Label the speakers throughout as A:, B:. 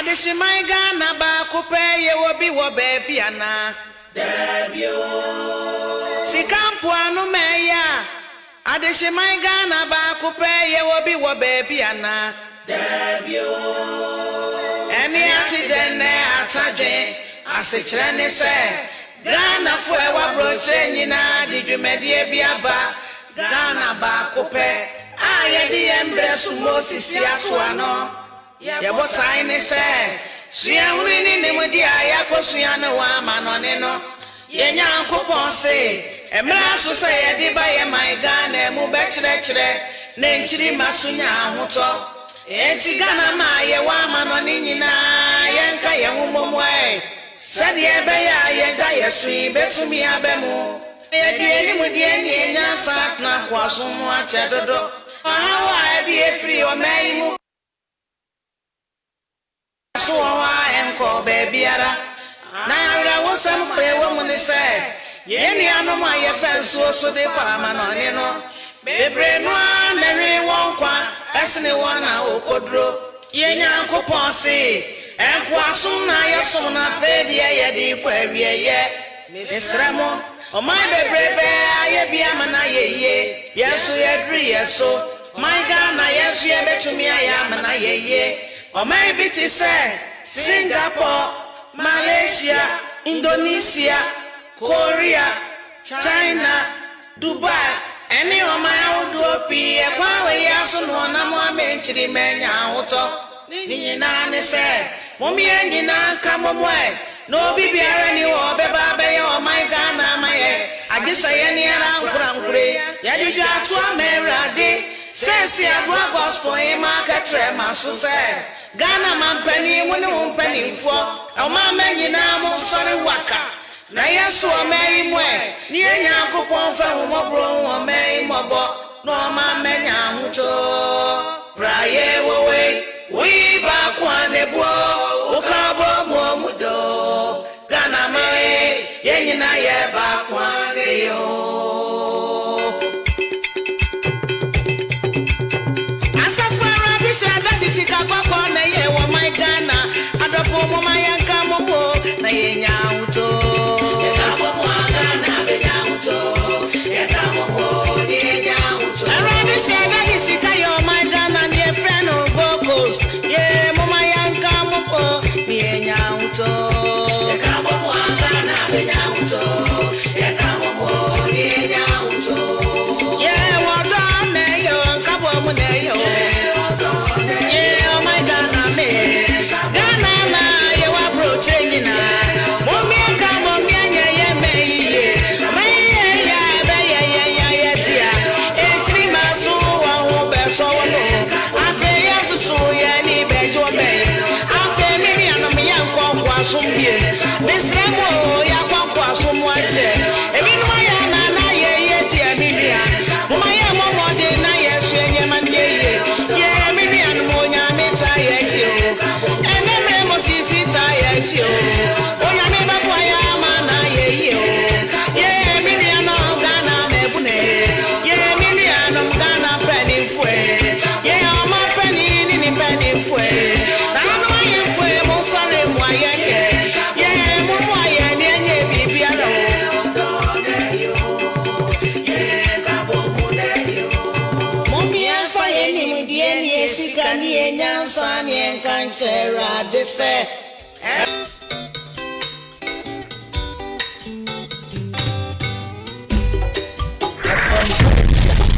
A: Adishimai Ghana ba kupe ye wobi wo baby ana debio Sikampu anu meya Adishimai Ghana ba kupe ye wobi wo baby ana debio Eni ati dene atadwe asichire ne se Ghana fo e wa broche nyina didwumedie biaba Ghana ba kupe ayedi embre sumo sisi ato ano Yabo sign say, she and winning the Mudia Yaposhiana Wamanone no. Yenya coupon say, a mass say, a debay my gun and move back to that Nenchiri Masunya Muto. Entigana Maya Wamanonina, Yanka Yamumway. Said Yabaya Yagaya Sweet, bet to me Abemu. Yadi with the Indian Satna was somewhat chadodo. How I dear free or may. Enko bebiara na ara wosam pre woman say ye nuano ma ye fenso so de pa manone no bebre no na hwere won kwa esne won na okodro ye nyankopon se enko asom na ye som na fedi ye de kwa wie ye misramo o mai bebre be aye bia mana ye yeso ye dri yeso my Ghana yeso ye betumi aya mana ye o mai biti say Singapore, Malaysia, Indonesia, Korea, China, Dubai, any of my old dopi, a power yasun one more menchiri menya auto. Nina say, Mommy and Nina come away. No baby any or beba or my Ghana, my head. I guess I any around Gray. Yadiga to America, says ya gospel in market trema, so say. Ghana man penny when you penny for a man you now sorry waka. Na yesu o mai mwe ni enya kopon fa ho mobro o mai mobo no ma menya huto praye wo we ba kwa ne bo o ka bo mo mudo Ghana mai yenyina ye ba kwa ne yo asafara disha disika kwa na ye wo mai Ghana adofo mo mai anka mo bo na yenya huto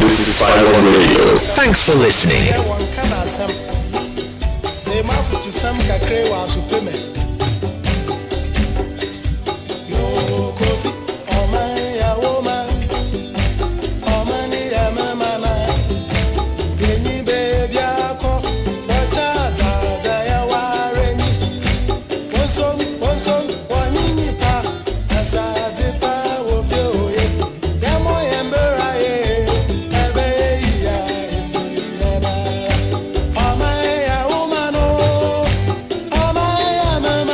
B: This is Final Radio. Thanks for listening.
C: Mama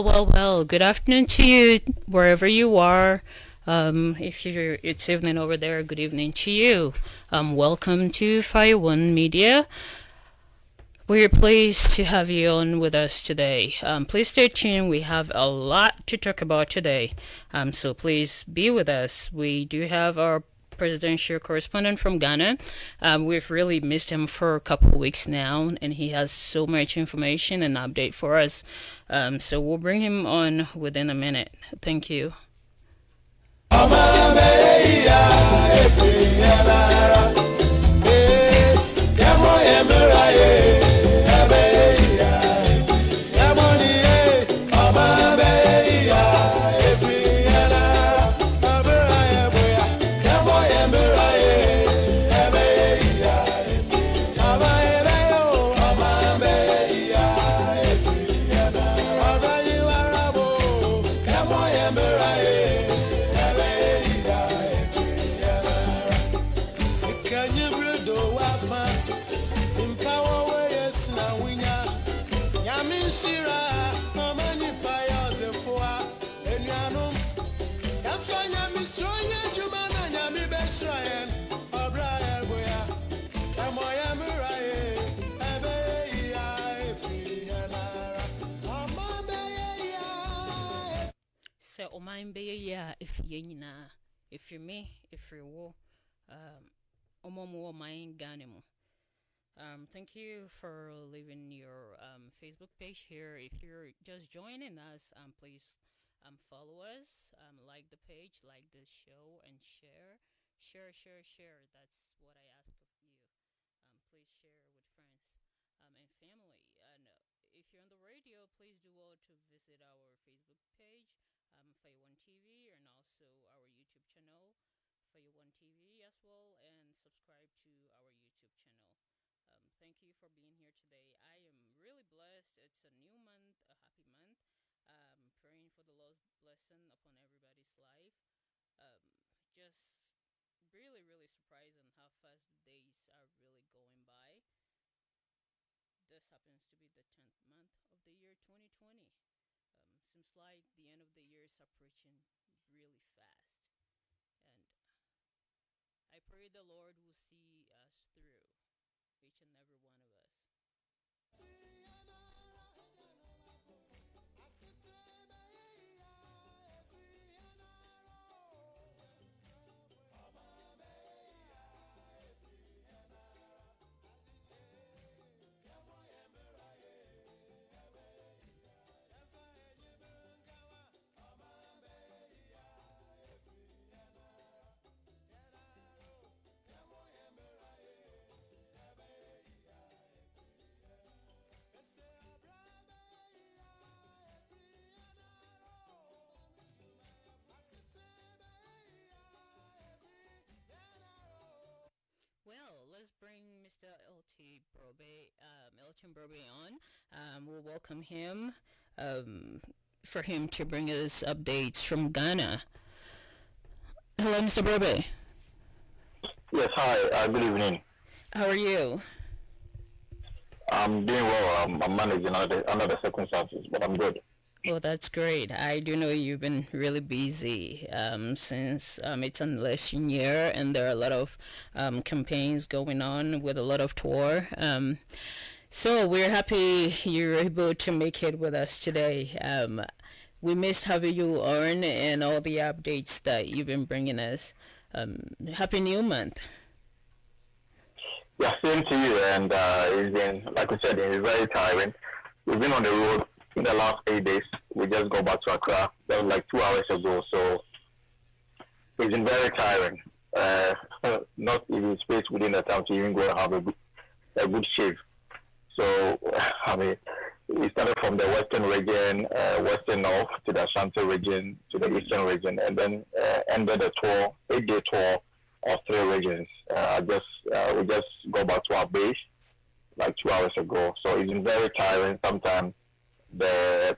C: Well. Good afternoon to you, wherever you are. If it's evening over there, good evening to you. Welcome to Fire One Media. We're pleased to have you on with us today. Please stay tuned. We have a lot to talk about today. So please be with us. We do have our presidential correspondent from Ghana. We've really missed him for a couple of weeks now, and he has so much information and update for us. So we'll bring him on within a minute. Thank you. Sɛ ɔman bɛyɛ yie a ɛfie nyinaa ɛfiri me ɛfiri wo ɔmo mo ɔman Ghana mu. Thank you for leaving your Facebook page here. If you're just joining us, please follow us, like the page, like the show, and share. Share. That's what I ask of you. Please share with friends and family. And if you're on the radio, please do well to visit our Facebook page, Fire One TV, and also our YouTube channel, Fire One TV as well, and subscribe to our YouTube channel. Thank you for being here today. I am really blessed. It's a new month, a happy month. Praying for the Lord's blessing upon everybody's life. Just really surprising how fast the days are really going by. This happens to be the 10th month of the year 2020. Seems like the end of the year is approaching really fast. And I pray the Lord will see us through, each and every one of us. Well, let's bring Mr. Elton Brobe on. We'll welcome him for him to bring us updates from Ghana. Hello, Mr. Brobe.
D: Yes, hi. Good evening.
C: How are you?
D: I'm doing well. I'm managing under the circumstances, but I'm good.
C: Well, that's great. I do know you've been really busy since it's an election year, and there are a lot of campaigns going on with a lot of tour. So we're happy you're able to make it with us today. We missed having you on and all the updates that you've been bringing us. Happy New Month.
D: Yeah, same to you. And it's been, like we said, it's very tiring. We've been on the road in the last 8 days. We just got back to Accra. That was like 2 hours ago. So it's been very tiring. Not even space within the town to even go and have a good shave. So, I mean, we started from the western region, western north, to the Ashanti region, to the eastern region, and then ended the tour, 8-day tour of 3 regions. We just got back to our base like 2 hours ago. So it's been very tiring. Sometimes the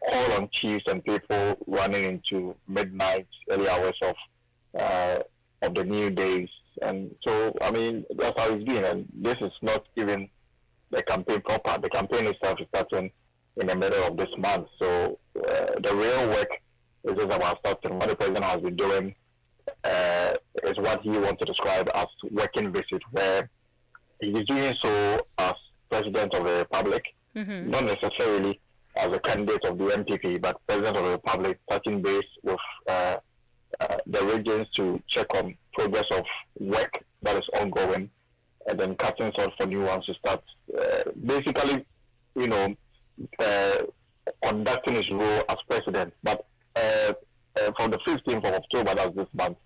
D: call on chiefs and people running into midnight, early hours of the new days. And so, I mean, that's how it's been. And this is not even the campaign proper. The campaign itself is starting in the middle of this month. So the real work is just about starting. What the president has been doing is what he wants to describe as working visit, where he is doing so as president of the republic, not necessarily as a candidate of the MPP, but president of the republic, touching base with the regions to check on progress of work that is ongoing, and then cutting sort for new ones to start. Basically, conducting his role as president. But from the 15th of October, that's this month,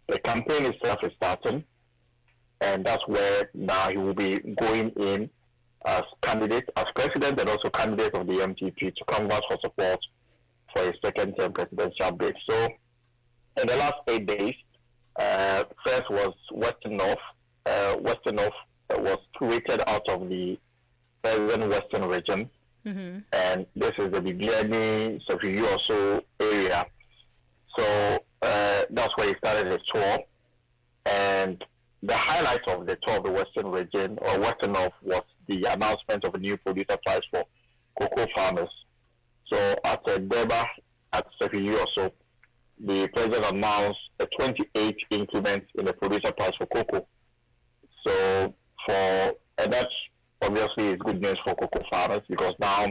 D: the campaign itself is starting, and that's where now he will be going in as candidate, as president, and also candidate of the MPP to canvass for support for a second-term presidential bid. So, in the last 8 days, first was Western North. Western North was created out of the Southern Western region, and this is the Bibiani, Sofiu or so area. So that's where he started his tour, and the highlight of the tour of the Western region or Western North was the announcement of a new producer price for cocoa farmers. So at Deba, at Sofiu or so, the president announced a 28 increment in the producer price for cocoa. So and that's obviously is good news for cocoa farmers, because now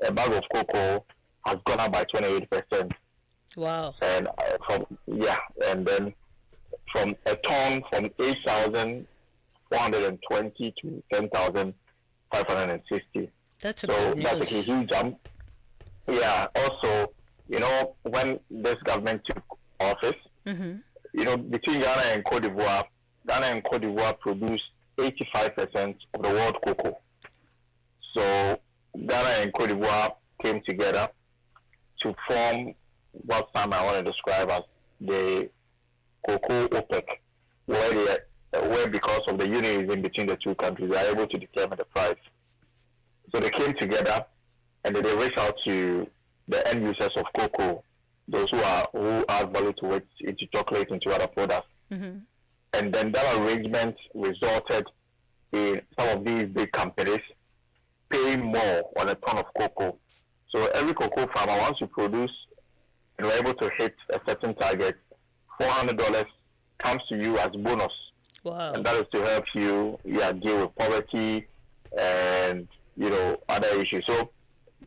D: a bag of cocoa has gone up by 28%.
C: Wow.
D: And and then from a ton from 8,420 to 10,560.
C: That's a
D: so
C: good
D: that's
C: news.
D: a huge jump. Yeah. Also, when this government took office, between Ghana and Cote d'Ivoire produce 85% of the world cocoa. So Ghana and Cote d'Ivoire came together to form what some I want to describe as the cocoa OPEC, where because of the unionism between the two countries, they are able to determine the price. So they came together and they reached out to the end users of cocoa, those who add value to it, into chocolate, into other products. And then that arrangement resulted in some of these big companies paying more on a ton of cocoa. So every cocoa farmer, once you produce and you're able to hit a certain target, $400 comes to you as bonus.
C: Wow.
D: And that is to help you deal with poverty and other issues. So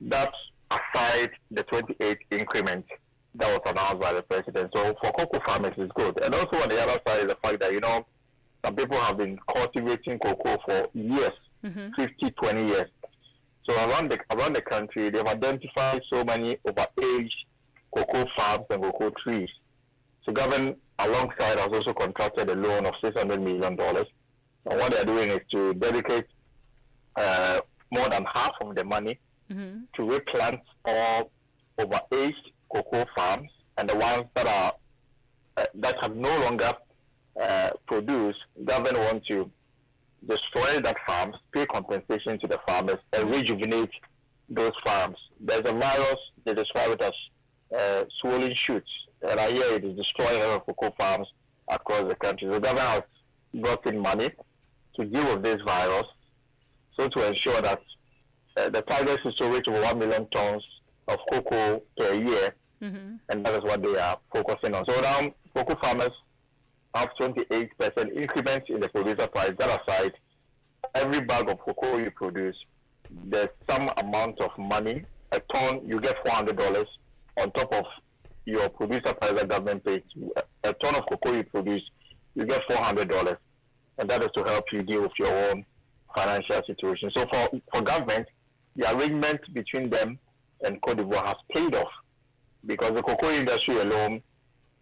D: that's aside the 28 increment that was announced by the president. So for cocoa farmers, it's good. And also on the other side is the fact that, some people have been cultivating cocoa for years, 50, 20 years. So around the country, they've identified so many overaged cocoa farms and cocoa trees. So government, alongside, has also contracted a loan of $600 million. And what they're doing is to dedicate more than half of the money to replant all overaged cocoa farms, and the ones that have no longer produced, government want to destroy that farms, pay compensation to the farmers, and rejuvenate those farms. There's a virus, they describe it as swollen shoots, and I hear it is destroying a lot of cocoa farms across the country. The government has brought in money to deal with this virus, so to ensure that the target is to reach over 1 million tons of cocoa per year, and that is what they are focusing on. So now, cocoa farmers have 28% increment in the producer price. That aside, every bag of cocoa you produce, there's some amount of money. A ton, you get $400 on top of your producer price that government pays. A ton of cocoa you produce, you get $400, and that is to help you deal with your own financial situation. So for government, the arrangement between them and Cote d'Ivoire has paid off, because the cocoa industry alone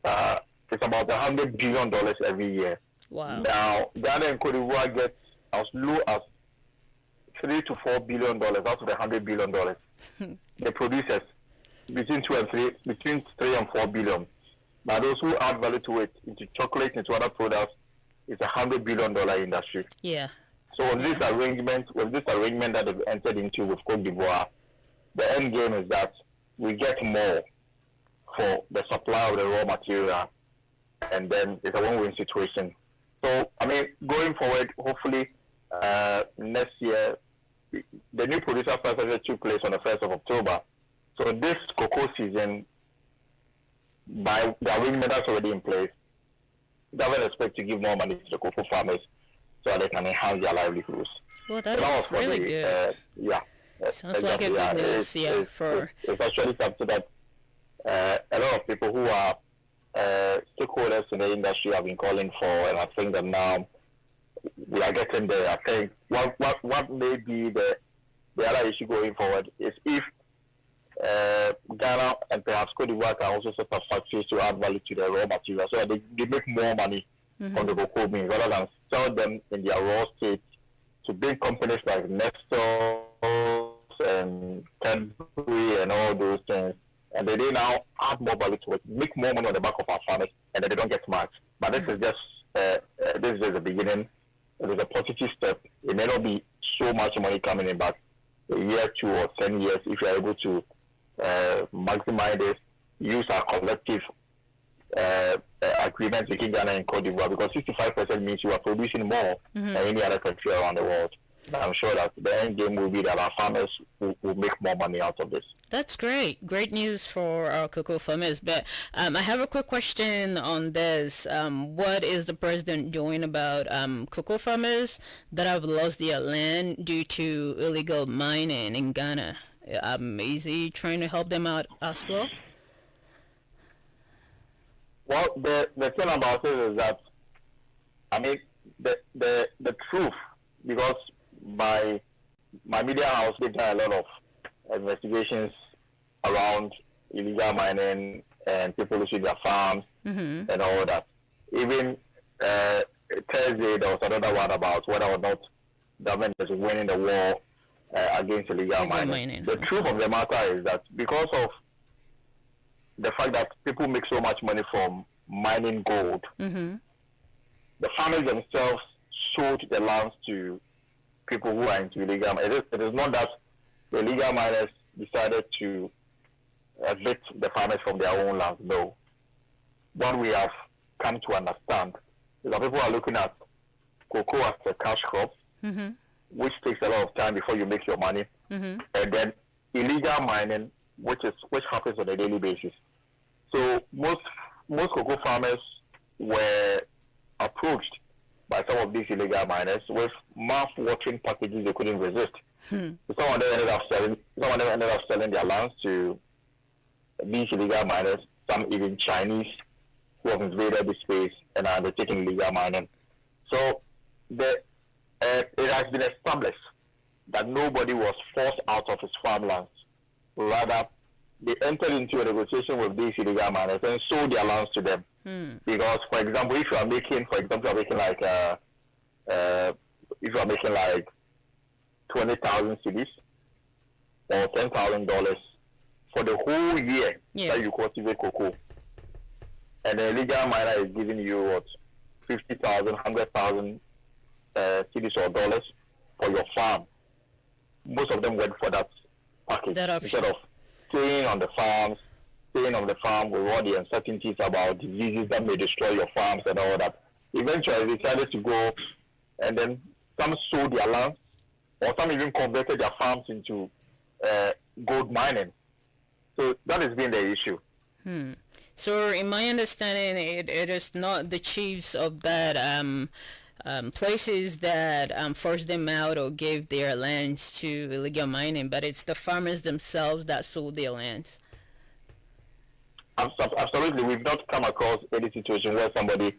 D: is about $100 billion every year.
C: Wow.
D: Now, Ghana and Cote d'Ivoire get as low as $3 to $4 billion out of the $100 billion. The producers between 3 and 4 billion. But those who add value to it, into chocolate, into other products, it's $100 billion industry.
C: Yeah.
D: So with this arrangement that they've entered into with Cote d'Ivoire, the end game is that we get more for the supply of the raw material, and then it's a win-win situation. So, going forward, hopefully next year, the new producer first took place on the 1st of October. So this cocoa season, by the arrangement that's already in place, government expect to give more money to the cocoa farmers so that they can enhance their livelihoods.
C: Well, that's really good.
D: Yeah.
C: Sounds like a good news,
D: it's actually something that a lot of people who are stakeholders in the industry have been calling for, and I think that now we are getting there. I think what may be the other issue going forward is if Ghana and perhaps Cote d'Ivoire can also set up factories to add value to the raw material so that they make more money from the cocoa beans rather than sell them in their raw state to big companies like Nestle and Cadbury and all those things. And they now add more value to it, make more money on the back of our farmers, and then they don't get much. But this is just the beginning. It is a positive step. It may not be so much money coming in, but a year, 2 or 10 years, if you are able to maximize this, use our collective agreement between Ghana and Cote d'Ivoire, because 65% means you are producing more than any other country around the world. I'm sure that the end game will be that our farmers will make more money out of this.
C: That's great. Great news for our cocoa farmers. But I have a quick question on this. What is the president doing about cocoa farmers that have lost their land due to illegal mining in Ghana? Is he trying to help them out as well?
D: Well, the thing about it is that, I mean, the truth, because my media house did a lot of investigations around illegal mining and people losing their farms and all that. Even Thursday, there was another one about whether or not government is winning the war against illegal mining. The truth of the matter is that because of the fact that people make so much money from mining gold, the farmers themselves sold the lands to people who are into illegal mining. It is not that the illegal miners decided to evict the farmers from their own lands. No. What we have come to understand is that people are looking at cocoa as a cash crop, which takes a lot of time before you make your money, and then illegal mining, which happens on a daily basis. So most cocoa farmers were approached by some of these illegal miners with mouth-watering packages they couldn't resist. Some of them ended up selling their lands to these illegal miners. Some even Chinese who have invaded the space and are undertaking illegal mining. So it has been established that nobody was forced out of his farmlands. Rather, they entered into a negotiation with these illegal miners and sold their lands to them. Because, for example, if you are making like 20,000 cedis or $10,000 for the whole year that you cultivate cocoa, and the illegal miner is giving you what, 50,000, 100,000 cedis or dollars for your farm, most of them went for that package instead of staying on the farm with all the uncertainties about diseases that may destroy your farms and all that. Eventually, they decided to go, and then some sold their lands, or some even converted their farms into gold mining. So that has been the issue.
C: So, in my understanding, it is not the chiefs of that places that forced them out or gave their lands to illegal mining, but it's the farmers themselves that sold their lands.
D: Absolutely. We've not come across any situation where somebody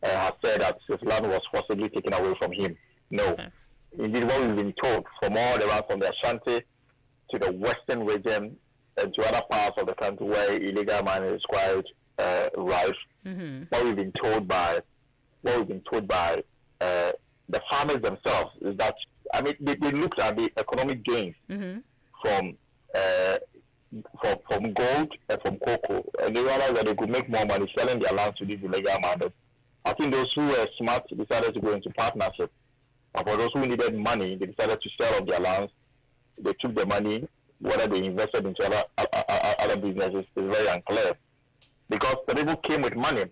D: has said that his land was forcibly taken away from him. No. Okay. Indeed, what we've been told from all the way from the Ashanti to the western region and to other parts of the country where illegal mining is quite rife, what we've been told by the farmers themselves is that, I mean, they looked at the economic gains from gold and from cocoa, and they realized that they could make more money selling their lands to these illegal miners. I think those who were smart decided to go into partnership. And for those who needed money, they decided to sell off their lands. They took the money, whether they invested into other businesses is very unclear. Because the people came with money.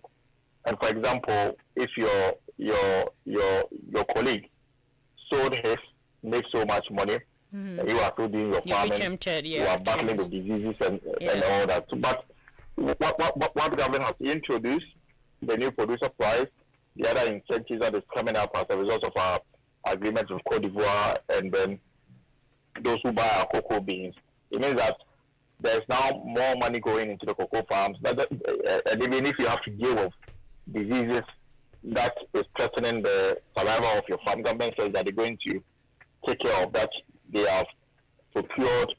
D: And for example, if your colleague sold his, made so much money, And you are still doing your
C: You'll be
D: farming.
C: tempted,
D: You are battling with diseases and all that. But what government has introduced, the new producer price, the other incentives that is coming up as a result of our agreement with Cote d'Ivoire, and then those who buy our cocoa beans, it means that there's now more money going into the cocoa farms. And even if you have to deal with diseases that is threatening the survival of your farm, government says that they're going to take care of that. They have procured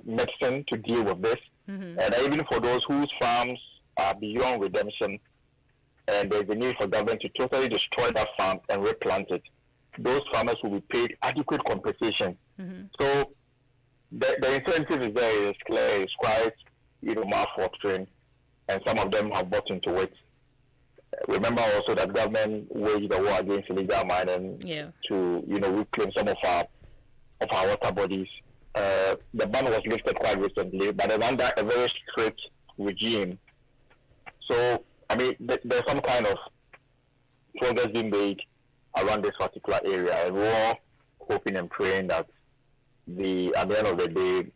D: medicine to deal with this. And even for those whose farms are beyond redemption, and there's a need for government to totally destroy that farm and replant it, those farmers will be paid adequate compensation. So the incentive is there, is clear, it's quite, mouth-watering, and some of them have bought into it. Remember also that government waged a war against illegal mining to, reclaim some of our water bodies. The ban was lifted quite recently, but it's under a very strict regime. So, I mean, there's some kind of progress being made around this particular area, and we're all hoping and praying that at the end of the day,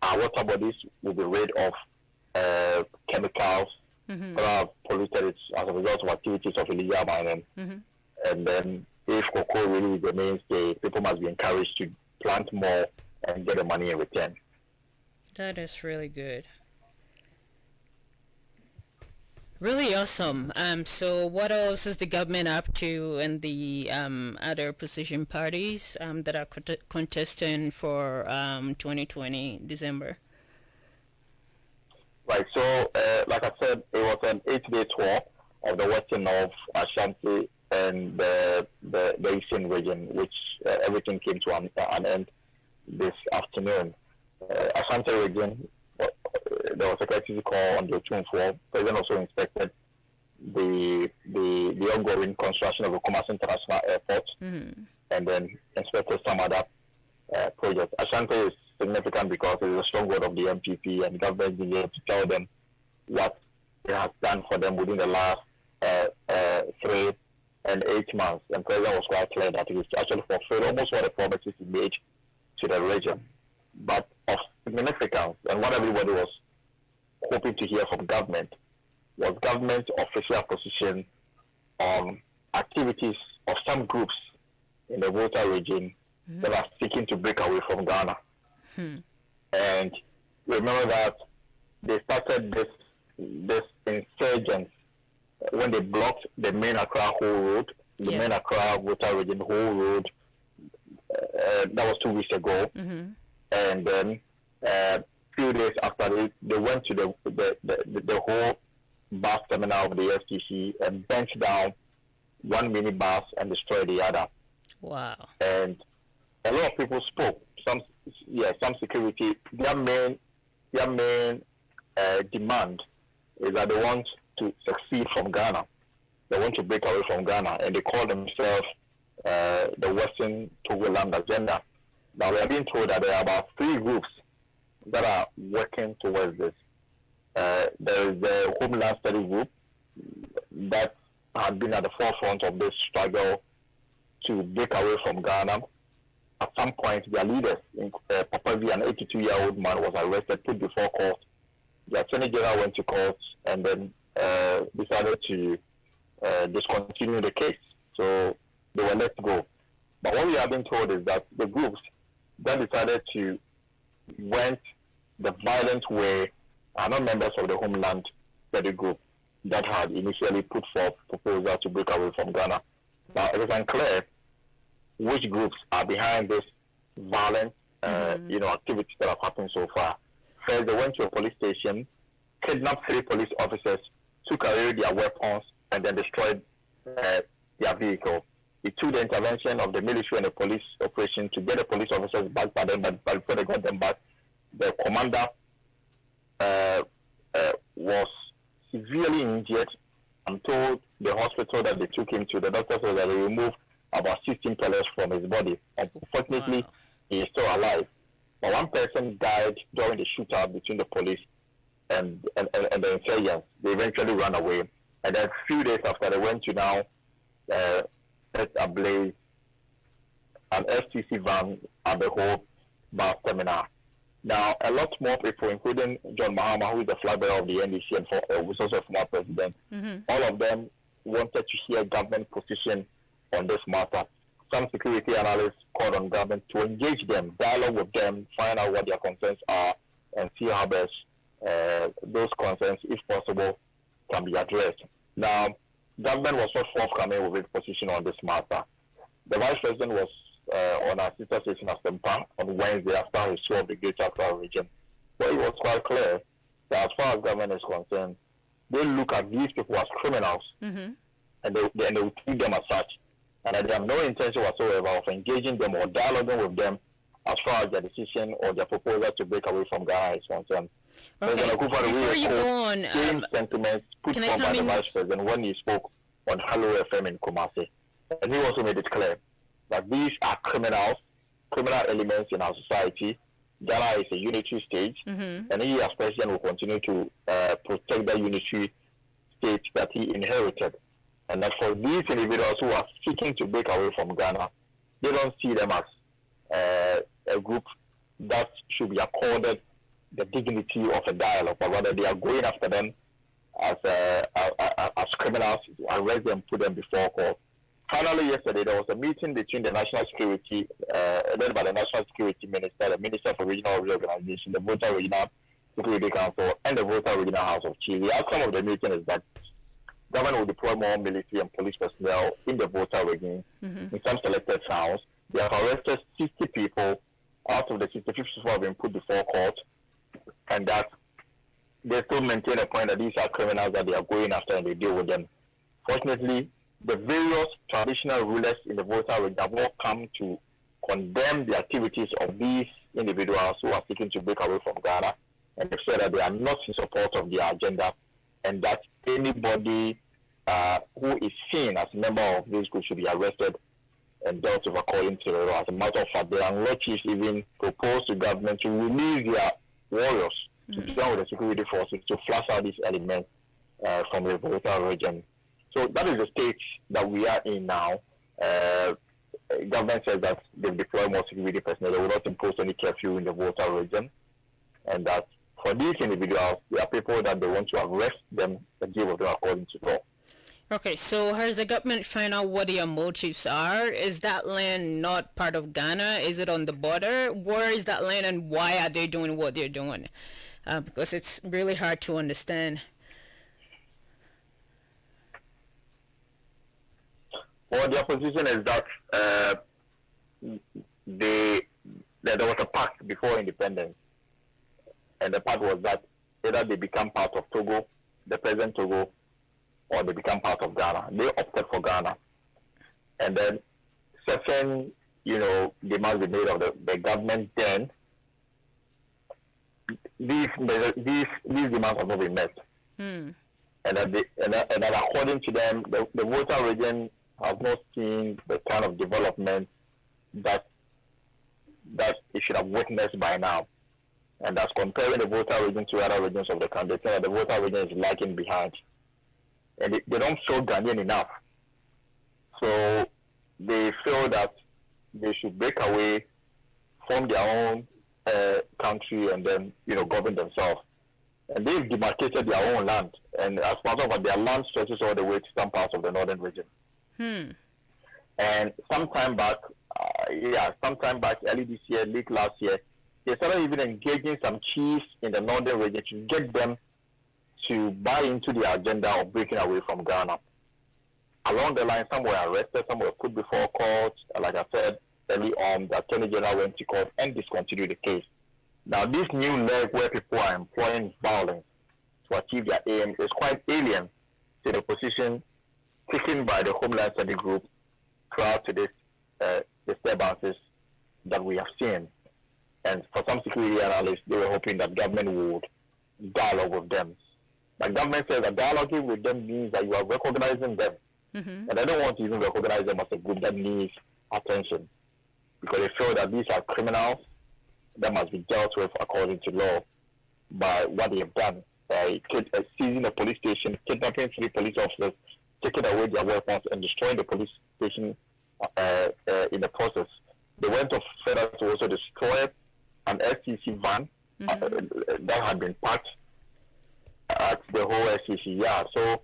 D: our water bodies will be rid of chemicals that are polluted as a result of activities of illegal mining. And then if cocoa really is the mainstay, people must be encouraged to plant more and get the money in return.
C: That is really good. Really awesome. So what else is the government up to, and the other opposition parties that are contesting for 2020 December?
D: Right. So, like I said, it was an 8-day tour of the western of Ashanti and the eastern region, which everything came to an end this afternoon. Ashanti region, there was a courtesy call on the 24th. President also inspected the ongoing construction of the Kumasi International Airport, and then inspected some other projects. Ashanti is significant because it is a stronghold of the MPP, and government being able to tell them what it has done for them within the last 3 and 8 months. And President was quite clear that it is actually fulfilled almost all the promises he made to the region. But of significance, and what everybody was hoping to hear from government, was government's official position on activities of some groups in the Volta region that are seeking to break away from Ghana. And remember that they started this insurgence when they blocked the main Accra whole road, the main Accra Volta region whole road. That was 2 weeks ago. And then few days after, they went to the whole bus terminal of the FTC and bent down one minibus and destroyed the other.
C: Wow.
D: And a lot of people spoke. Some security. Their main demand is that they want to succeed from Ghana. They want to break away from Ghana, and they call themselves the Western Togoland Agenda. Now, we are being told that there are about 3 groups that are working towards this. There is the Homeland Study Group that has been at the forefront of this struggle to break away from Ghana. At some point, their leaders, Papa V, an 82-year-old man, was arrested, put before court. The Attorney General went to court and then decided to discontinue the case. So they were let go. But what we have been told is that the groups that decided to went the violent way are not members of the Homeland Study Group that had initially put forth proposal to break away from Ghana. Now, it is unclear which groups are behind this violent, activities that have happened so far. First, they went to a police station, kidnapped 3 police officers, took away their weapons, and then destroyed their vehicle. It took the intervention of the military and the police operation to get the police officers back, but before they got them back, the commander was severely injured. I'm told the hospital that they took him to, the doctor said that they removed about 16 pellets from his body. Unfortunately, he is still alive. But one person died during the shootout between the police and the insurgents. They eventually ran away. And then a few days after, they went to now set ablaze an FCC van at the whole bus terminal. Now, a lot more people, including John Mahama, who is the flag bearer of the NDC and was also a former president, all of them wanted to hear government position on this matter. Some security analysts called on government to engage them, dialogue with them, find out what their concerns are, and see how best those concerns, if possible, can be addressed. Now, government was not forthcoming with its position on this matter. The Vice President was on our sister station of Sempa on Wednesday after he saw the Greater Accra region, where it was quite clear that as far as government is concerned, they look at these people as criminals and they will treat them as such, and that they have no intention whatsoever of engaging them or dialoguing with them as far as their decision or their proposal to break away from Ghana is concerned.
C: Okay. Before you go on,
D: same sentiments put forward by the Vice President when he spoke on Hello FM in Kumasi, and he also made it clear that these are criminal elements in our society. Ghana is a unitary state, and he as president will continue to protect the unitary state that he inherited. And that for these individuals who are seeking to break away from Ghana, they don't see them as a group that should be accorded the dignity of a dialogue, but rather they are going after them as criminals, arrest them, put them before court. Finally, yesterday, there was a meeting between the National Security, led by the National Security Minister, the Minister for Regional Reorganization, the Volta Regional Security Council, and the Volta Regional House of Chiefs. The outcome of the meeting is that government will deploy more military and police personnel in the Volta region in some selected towns. They have arrested 60 people out of the 65 who have been put before court, and that they still maintain a point that these are criminals that they are going after and they deal with them. Fortunately, the various traditional rulers in the Volta region have all come to condemn the activities of these individuals who are seeking to break away from Ghana, and they've said that they are not in support of their agenda, and that anybody who is seen as a member of this group should be arrested and dealt with according to the law. As a matter of fact, the Anglo chiefs even proposed to government to release their warriors to join with the security forces to flush out these elements from the Volta region. So that is the stage that we are in now. Government says that they've deployed more security personnel. They will not impose any curfew in the Volta region, and that for these individuals, there are people that they want to arrest them and deal with them according to law.
C: Okay, so has the government found out what their motives are? Is that land not part of Ghana? Is it on the border? Where is that land, and why are they doing what they're doing? Because it's really hard to understand.
D: Well, their position is that there was a pact before independence, and the pact was that either they become part of Togo, the present Togo, or they become part of Ghana. They opted for Ghana, and then certain, demands were made of the government. Then these demands have not been met, and that according to them, the Volta region has not seen the kind of development that it should have witnessed by now. And that's comparing the Volta region to other regions of the country. They think that the Volta region is lagging behind. And they don't feel Ghanaian enough. So they feel that they should break away, form their own country, and then, govern themselves. And they've demarcated their own land. And as part of it, their land stretches all the way to some parts of the northern region. And sometime back, early this year, late last year, they started even engaging some chiefs in the northern region to get them to buy into the agenda of breaking away from Ghana. Along the line, some were arrested, some were put before court. Like I said early on, the Attorney General went to court and discontinued the case. Now, this new leg where people are employing violence to achieve their aim is quite alien to the position taken by the Homeland Study Group prior to this disturbances that we have seen. And for some security analysts, they were hoping that government would dialogue with them. But government says that dialoguing with them means that you are recognizing them. And they don't want to even recognize them as a group that needs attention, because they feel that these are criminals that must be dealt with according to law by what they have done. Seizing a police station, kidnapping 3 police officers, taking away their weapons and destroying the police station in the process. They went off further to also destroy an STC van that had been parked at the whole STC yard. So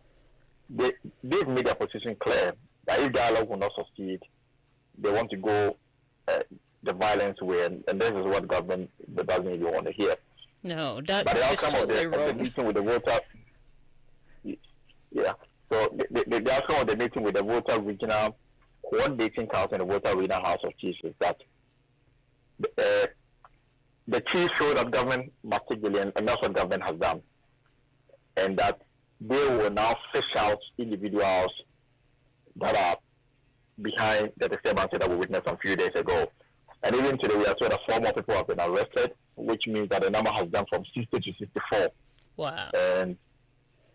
D: they've made their position clear that if dialogue will not succeed, they want to go the violence way, and this is what government doesn't even want to hear.
C: No, that
D: but the
C: is
D: outcome
C: totally
D: of the
C: wrong.
D: meeting with the voter, yeah. So the outcome of the meeting with the voter regional coordinating council and the voter regional house of chiefs is that the chiefs showed that government must take the lead, and that's what government has done, and that they will now fish out individuals that are behind the disturbances that we witnessed a few days ago. And even today, we are told that 4 more people have been arrested, which means that the number has gone from 60 to 64.
C: Wow.
D: And,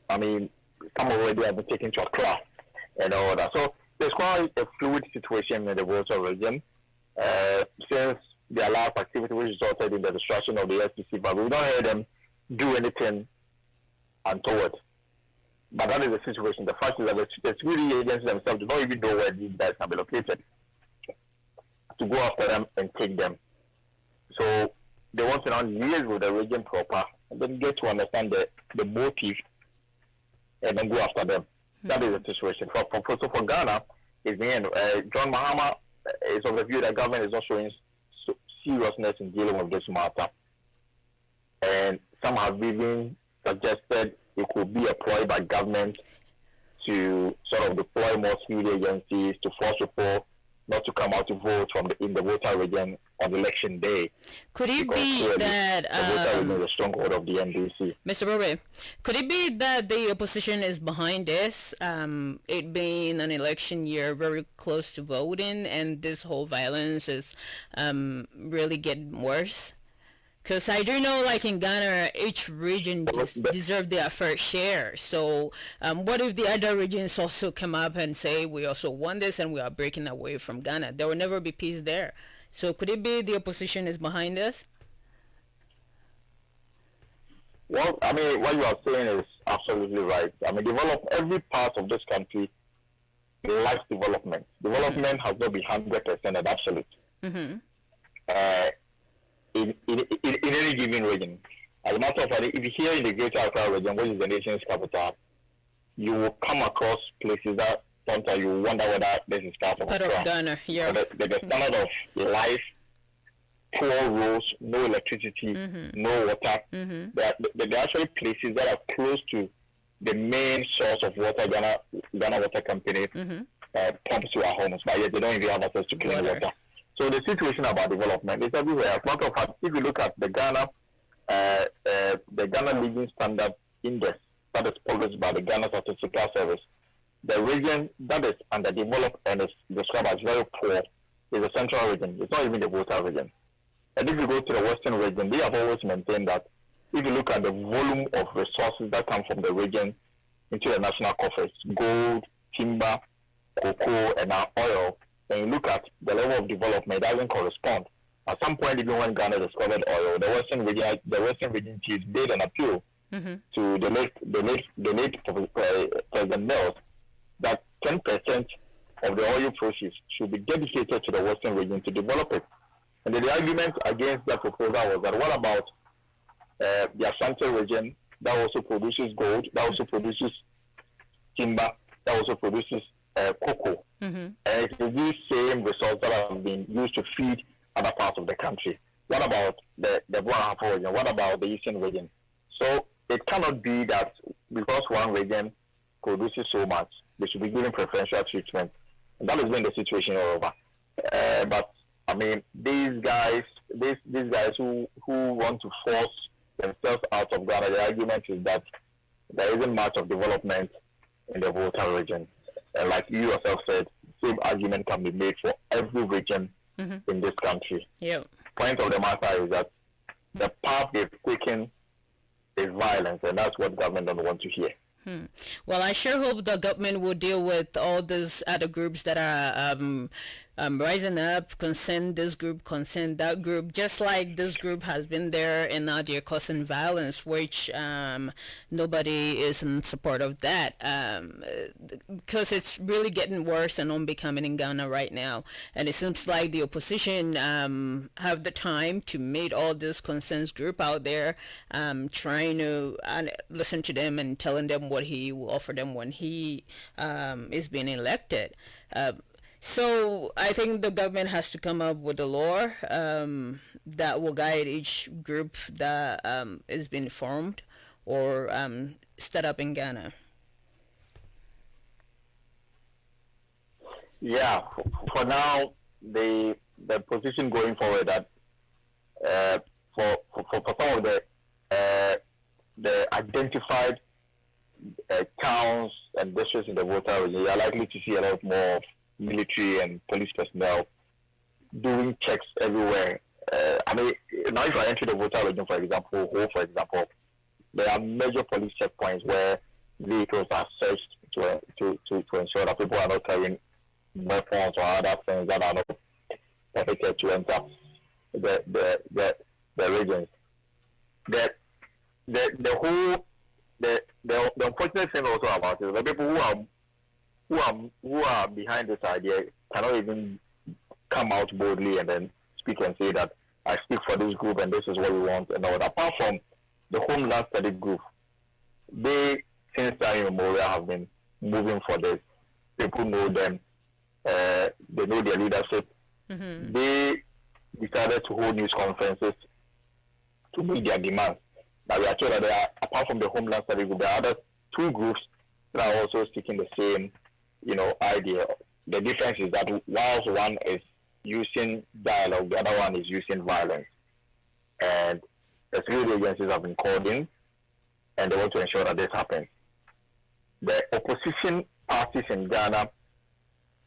D: I mean, some already have been taken to Accra and all that. So there's quite a fluid situation in the Volta region since their last activity, which resulted in the destruction of the SPC, but we don't hear them do anything untoward. But that is the situation. The fact is that the security agencies themselves do not even know where these guys can be located to go after them and take them. So they want to now liaise with the region proper and then get to understand the motive and then go after them. That is the situation. For Ghana, is the end. John Mahama is of the view that government is not showing seriousness in dealing with this matter. And some have even suggested it could be a ploy by government to sort of deploy more security agencies to force people not to come out to vote in the voter region on election day.
C: Could it be that
D: the voter region is a stronghold of the NDC?
C: Mr. Robe, could it be that the opposition is behind this, it being an election year, very close to voting, and this whole violence is really getting worse? Because I do know, like in Ghana, each region deserves their fair share. So what if the other regions also come up and say, we also want this and we are breaking away from Ghana? There will never be peace there. So could it be the opposition is behind this?
D: Well, I mean, what you are saying is absolutely right. I mean, every part of this country likes development. Development has not been 100% and absolute. In any given region. As a matter of fact, if you here in the Greater Accra region, which is the nation's capital, you will come across places that sometimes you wonder whether this is part of
C: Ghana. Yeah.
D: The standard of life, poor roads, no electricity, no water. There are actually places that are close to the main source of water. Ghana Water Company pumps to our homes, but yet they don't even have access to clean water. So the situation about development is everywhere. As a matter of fact, if you look at the Ghana Living Standard Index that is published by the Ghana Statistical Service, the region that is underdeveloped and is described as very poor is the central region. It's not even the Volta region. And if you go to the western region, they have always maintained that if you look at the volume of resources that come from the region into the national coffers, gold, timber, cocoa, and now oil, and you look at the level of development, it doesn't correspond. At some point, even when Ghana discovered oil, the Western region chiefs made an appeal to the late President Mills that 10% of the oil proceeds should be dedicated to the Western region to develop it. And the argument against that proposal was that what about the Ashanti region that also produces gold, that also produces timber, that also produces cocoa? And it's these same resources that have been used to feed other parts of the country. What about the Bwana region? What about the Eastern region? So it cannot be that because one region produces so much, they should be given preferential treatment. And that has been the situation all over. But I mean, these guys who want to force themselves out of Ghana, the argument is that there isn't much of development in the Volta region. And like you yourself said, same argument can be made for every region in this country. Point of the matter is that the path they've taken is violence, and that's what government don't want to hear.
C: Well, I sure hope the government will deal with all those other groups that are rising up, consent this group, consent that group, just like this group has been there and now they're causing violence, which nobody is in support of that, because it's really getting worse and unbecoming in Ghana right now. And it seems like the opposition have the time to meet all this consent group out there, trying to listen to them and telling them what he will offer them when he is being elected. So I think the government has to come up with a law that will guide each group that is being formed or set up in Ghana.
D: Yeah, for now, the position going forward that for some of the identified towns and districts in the voter region, you are likely to see a lot more military and police personnel doing checks everywhere. I mean, now if I enter the voter region, for example, there are major police checkpoints where vehicles are searched to ensure that people are not carrying weapons or other things that are not permitted to enter the regions. The unfortunate thing also about it is the people who are behind this idea cannot even come out boldly and then speak and say that I speak for this group and this is what we want and all that. Apart from the Homeland Study Group, they since time immemorial have been moving for this. People know them. They know their leadership. Mm-hmm. They decided to hold news conferences to meet their demands. Now we are told that there are, apart from the Homeland Study Group, there are other two groups that are also seeking the same, idea. The difference is that whilst one is using dialogue, the other one is using violence. And the security agencies have been called in, and they want to ensure that this happens. The opposition parties in Ghana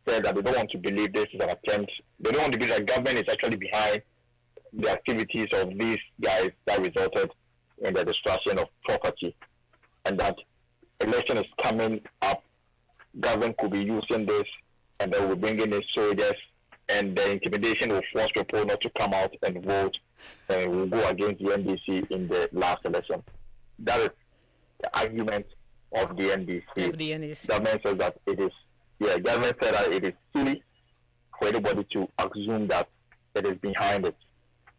D: said that they don't want to believe this is an attempt. They don't want to believe that government is actually behind the activities of these guys that resulted in the destruction of property, and that election is coming up. Government could be using this, and they will bring in the soldiers, and the intimidation will force people not to come out and vote, and will go against the NDC in the last election. That is the argument of the NDC. Government says that it is. Yeah, government said that it is silly for anybody to assume that it is behind it,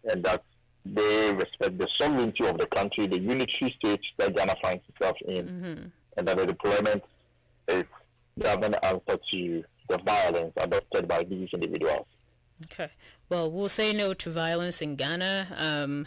D: and that they respect the sovereignty of the country, the unitary state that Ghana finds itself in, mm-hmm. and that the deployment is government answer to the violence adopted by these individuals.
C: Okay. Well, we'll say no to violence in Ghana,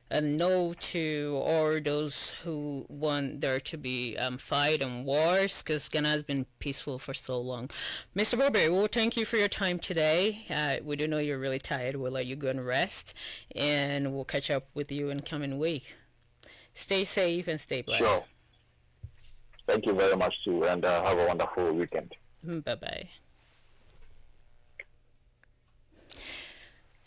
C: and no to all those who want there to be fight and wars, because Ghana has been peaceful for so long. Mr. Burberry, well, thank you for your time today. We do know you're really tired. We'll let you go and rest, and we'll catch up with you in coming week. Stay safe and stay blessed.
D: Sure. Thank you very much, too, and have a wonderful weekend.
C: Bye-bye.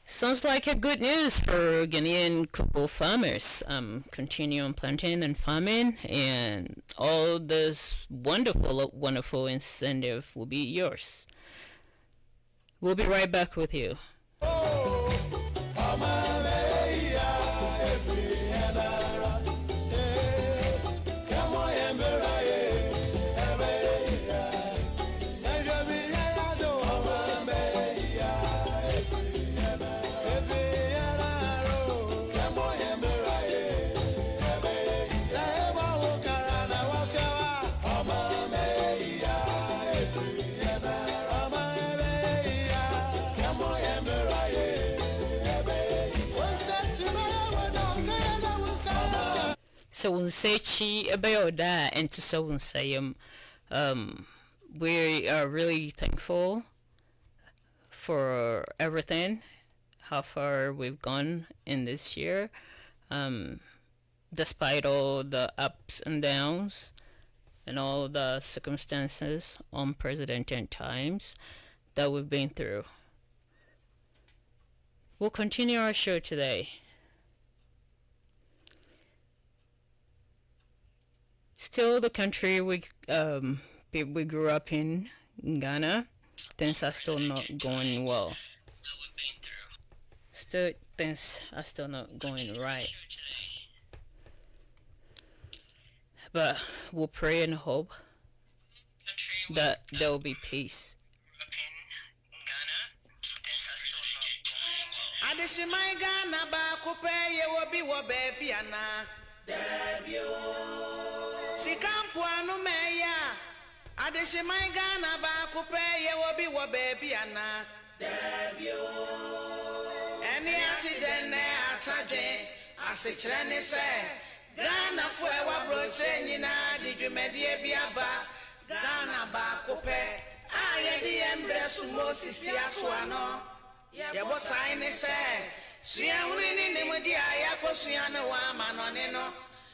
C: Sounds like a good news for Ghanaian cocoa farmers. Continue on planting and farming, and all this wonderful incentive will be yours. We'll be right back with you. So Unsechi Abayoda and to so Unsayam, we are really thankful for everything, how far we've gone in this year, despite all the ups and downs and all the circumstances, unprecedented times that we've been through. We'll continue our show today. Still the country we grew up in Ghana, things are still not going well. Still, things are still not going right. But we'll pray and hope that there will be peace.
A: Adesimai Ghana ba kupe ye wobi wo baby ana debio Sikampu anu meya Adesimai Ghana ba kupe ye wobi wo baby ana debio Eni ati dene atadwe asikyere ne se Ghana fo e wa broche nyina di dwumedie biaba Ghana ba kupe ayedi embre sumo sisi ato ano Yabo sign is said, she and winning him with the Ayaposiana Manonino.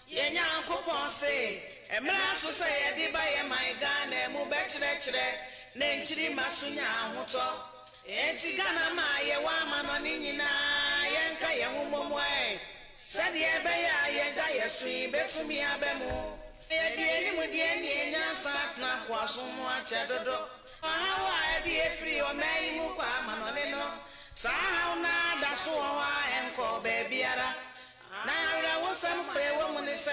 A: Yenya coupon say, a mass will say, a debay my gun and move back to that Nenchiri Masunya Muto. Entigana Maya Wamanonina, Yanka Yamumway. Said the Abaya Yadaya Sweet, bet to me Abemo. Yadi with the Indian Satna was somewhat chadodo. How I dear free or may move Manonino. Sauna da suwa enko bebiara na awra wosam kwe woman say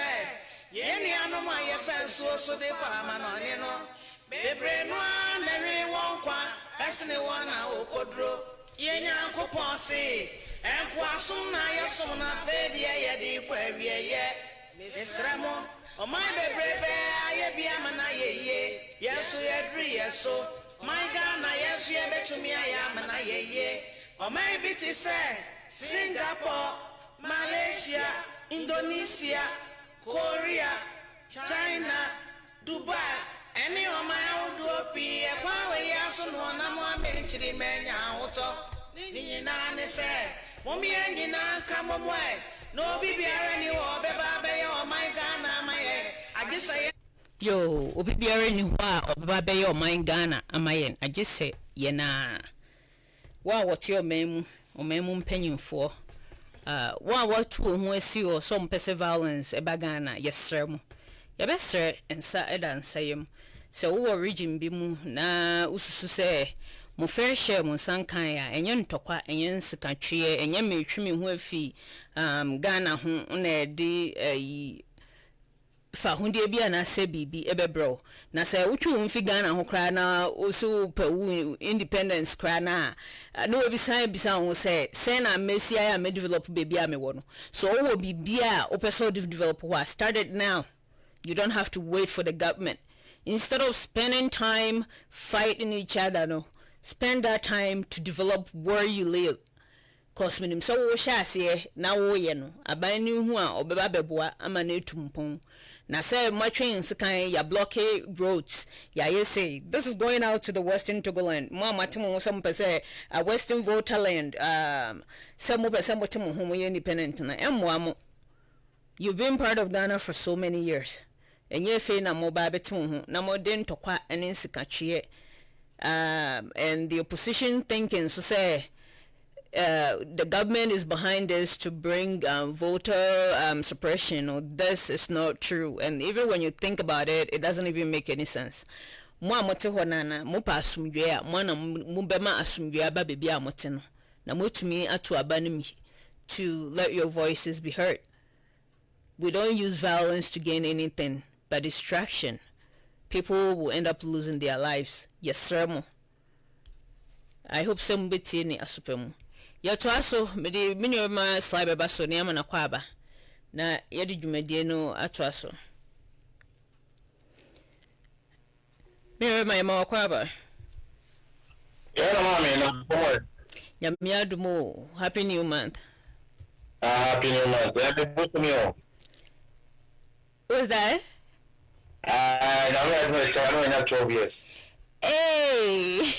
A: yeni anoma ye fenso so de pa manone no bebre no na wiri wonkwa esne wona okodro yenya nkopon se enko asom na yesom na fedi ye de kwa wie ye misramo o my bebre be aye bia mana ye yeso yedri yeso my God na yeso ye betumi aya mana ye or maybe to say Singapore, Malaysia, Indonesia, Korea, China, Dubai, any of my old be a power yasun one more military men auto. Nina say, Mommy and Nina come away. No baby any or baby or my Ghana, my I just say.
C: Yo, Obi Biara ni wa obabe yo my Ghana amayen. I just say yena. Wa wati omemu mpanyimfo wa watu ho asi o some person violence ebagana yesrem yebesre ensa edansayem se wo region bi mu na ususu se mo fair share mo sankan ya enye ntokwa enye nsikatwe enye metwimi ho afi Ghana ho na edi fa hundie bia na se bibi ebebro na se wutwu mfi Ghana ho kra na oso pawu independence kra na no bisa ho se na mesia ya me develop baby a me wo no so wo bibia opeso develop what started now. You don't have to wait for the government. Instead of spending time fighting each other, no, spend that time to develop where you live. Cause minim so wo hyase na wo ye no aban ni hu a obeba beboa ama na etumpon na say matwen nsekan ya blockade roads ya say this is going out to the Western Togoland mo matemo some pese a Western Voterland some pese motemo ho mo independent na emwa mo. You've been part of Ghana for so many years and ye fe na mo ba betemo ho na mo den tokwa ene nsikatwe and the opposition thinking so say the government is behind this to bring voter suppression. Or this is not true. And even when you think about it, it doesn't even make any sense. Mo amote honana mo pa asumdwe a mo na mo bema asumdwe aba bebi amote no na motumi ato abanim to let your voices be heard. We don't use violence to gain anything but distraction. People will end up losing their lives. Yes, sir. I hope somebody ni asupemu. Ya to aso me de minima slide beba so ne ama na kwaba na ye de dwumadie no ato aso me ma ma kwaba
D: Yeah, mommy, no more.
C: ya miadumo. Happy new month.
D: Happy New Month. Happy New.
C: What's that?
D: I'm not going to 12 years.
C: Hey.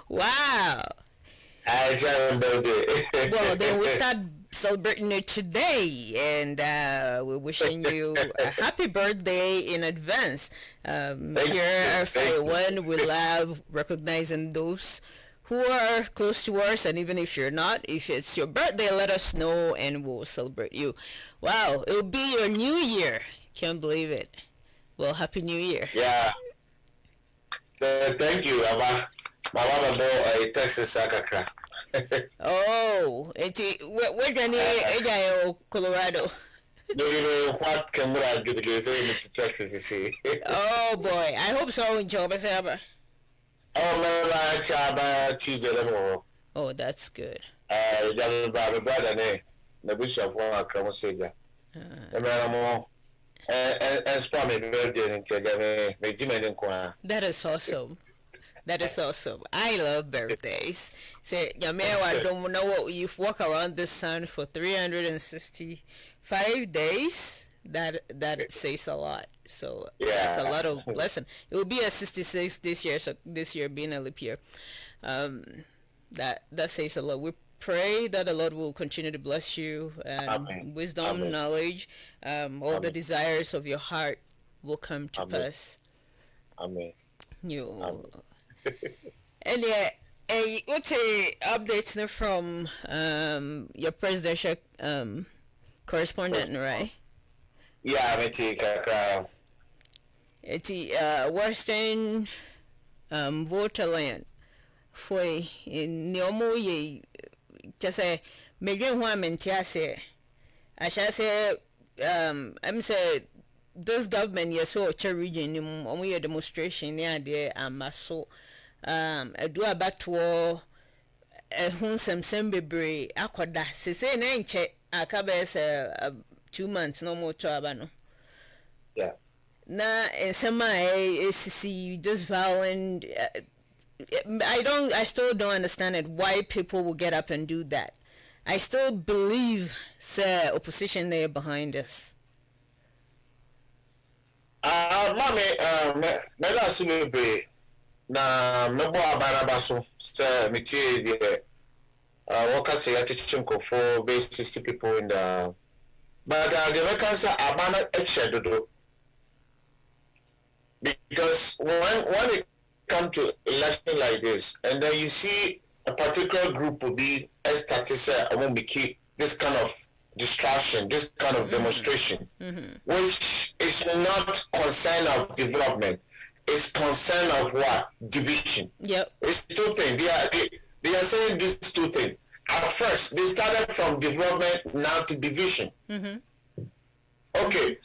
C: Wow. Well, then we'll start celebrating it today, and we're wishing you a happy birthday in advance. Here at Fire One, we love recognizing those who are close to us, and even if you're not, if it's your birthday, let us know, and we'll celebrate you. Wow, it'll be your new year. Can't believe it. Well, Happy New Year.
E: Yeah. Thank you, Abba. My mama bought a Texas Sakakra.
C: Oh, we're going to Colorado.
E: No, what can I get to Texas to see?
C: Oh boy, I hope so in job as ever.
E: Oh, my Tuesday.
C: Oh, that's good.
E: My brother, the bishop of one Kramosaja. And spam me birthday until
C: That is awesome. That is awesome. I love birthdays. So, I don't know what you've walked around the sun for 365 days. That says a lot. So that's a lot of blessing. It will be a 66 this year. So this year being a leap year, that says a lot. We pray that the Lord will continue to bless you and
E: Amen.
C: wisdom,
E: Amen.
C: knowledge, all
E: Amen.
C: the desires of your heart will come to
E: Amen.
C: pass.
E: Amen.
C: And what's a update from your presidential correspondent, right?
E: Yeah, I'm take
C: It's Western Voterland for in Niomo ye just say Megan Woman Tiase. I shall say I'm say this government yes so region on we a demonstration near there and so I do about to some bebre akwada se say na nche akabes 2 months no more to abano.
E: Yeah.
C: Na in some see this violent I still don't understand it why people will get up and do that. I still believe say opposition there behind us.
E: Mommy, me la sumi be na me bo abaraba so say me tie the worker say ya teaching for base 60 people in the but the vacancy abana echedodo because when it come to election like this and then you see a particular group will be status won't be this kind of distraction, this kind of demonstration, which is not concern of development, it's concern of what? Division.
C: Yep.
E: It's two things. They are saying these two things. At first, they started from development now to division. Okay.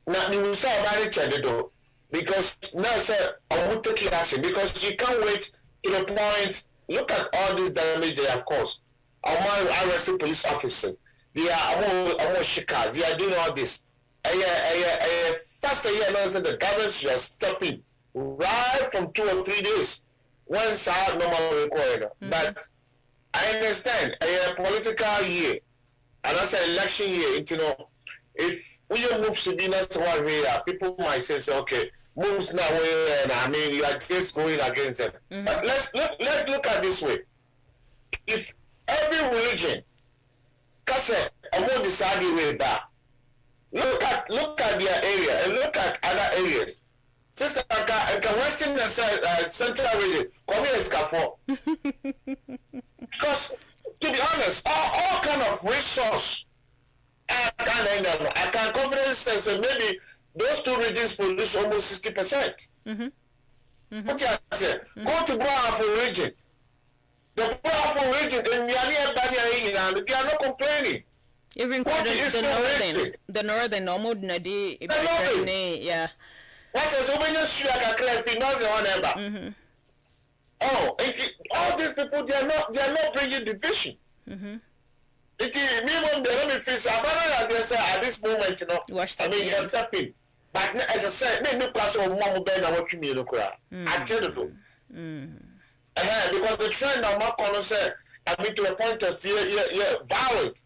E: Now you say about it, though, because now say I will take action because you can't wait to the point. Look at all this damage they have caused. Arrested police officers. They are shikas. They are doing all this. First year, now the government should step in right from 2 or 3 days. Once I have normal required. But I understand a political year, and that's an election year. You know, if we move to be not one way, people might say, okay, moves now way, and I mean you are just going against them. But let's look at this way. If every religion cause a more decided way back, look at their area and look at other areas. Sister and Western and Central region, come here is because to be honest, all kind of resource I can confidently say maybe those two regions produce almost 60%. What you say? Go to Broward region. The Broward region, they are not complaining.
C: Even the northern almost yeah.
E: What is all these people they are not bringing division. It is minimum they don't feel at this moment, you know. I mean, you're stepping. But as I said, they no class of mom ben and what you mean, I tell you. Because the trend of my corner said, I mean, to a point of violent.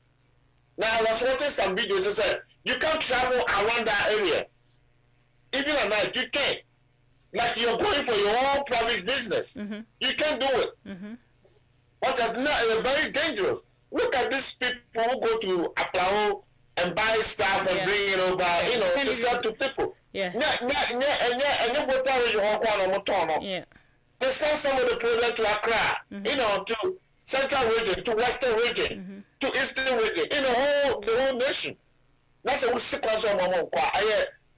E: Now, I was watching some videos that said, you can't travel around that area. Even at night, you can't. Like you're going for your own private business. You can't do it. What is not very dangerous. Look at these people who go to Aplao and buy stuff and bring it over, you know, to sell to people.
C: Yeah.
E: They send some of the product to Accra, you know, to Central region, to Western region, to Eastern region, in the whole nation. That's a sequence of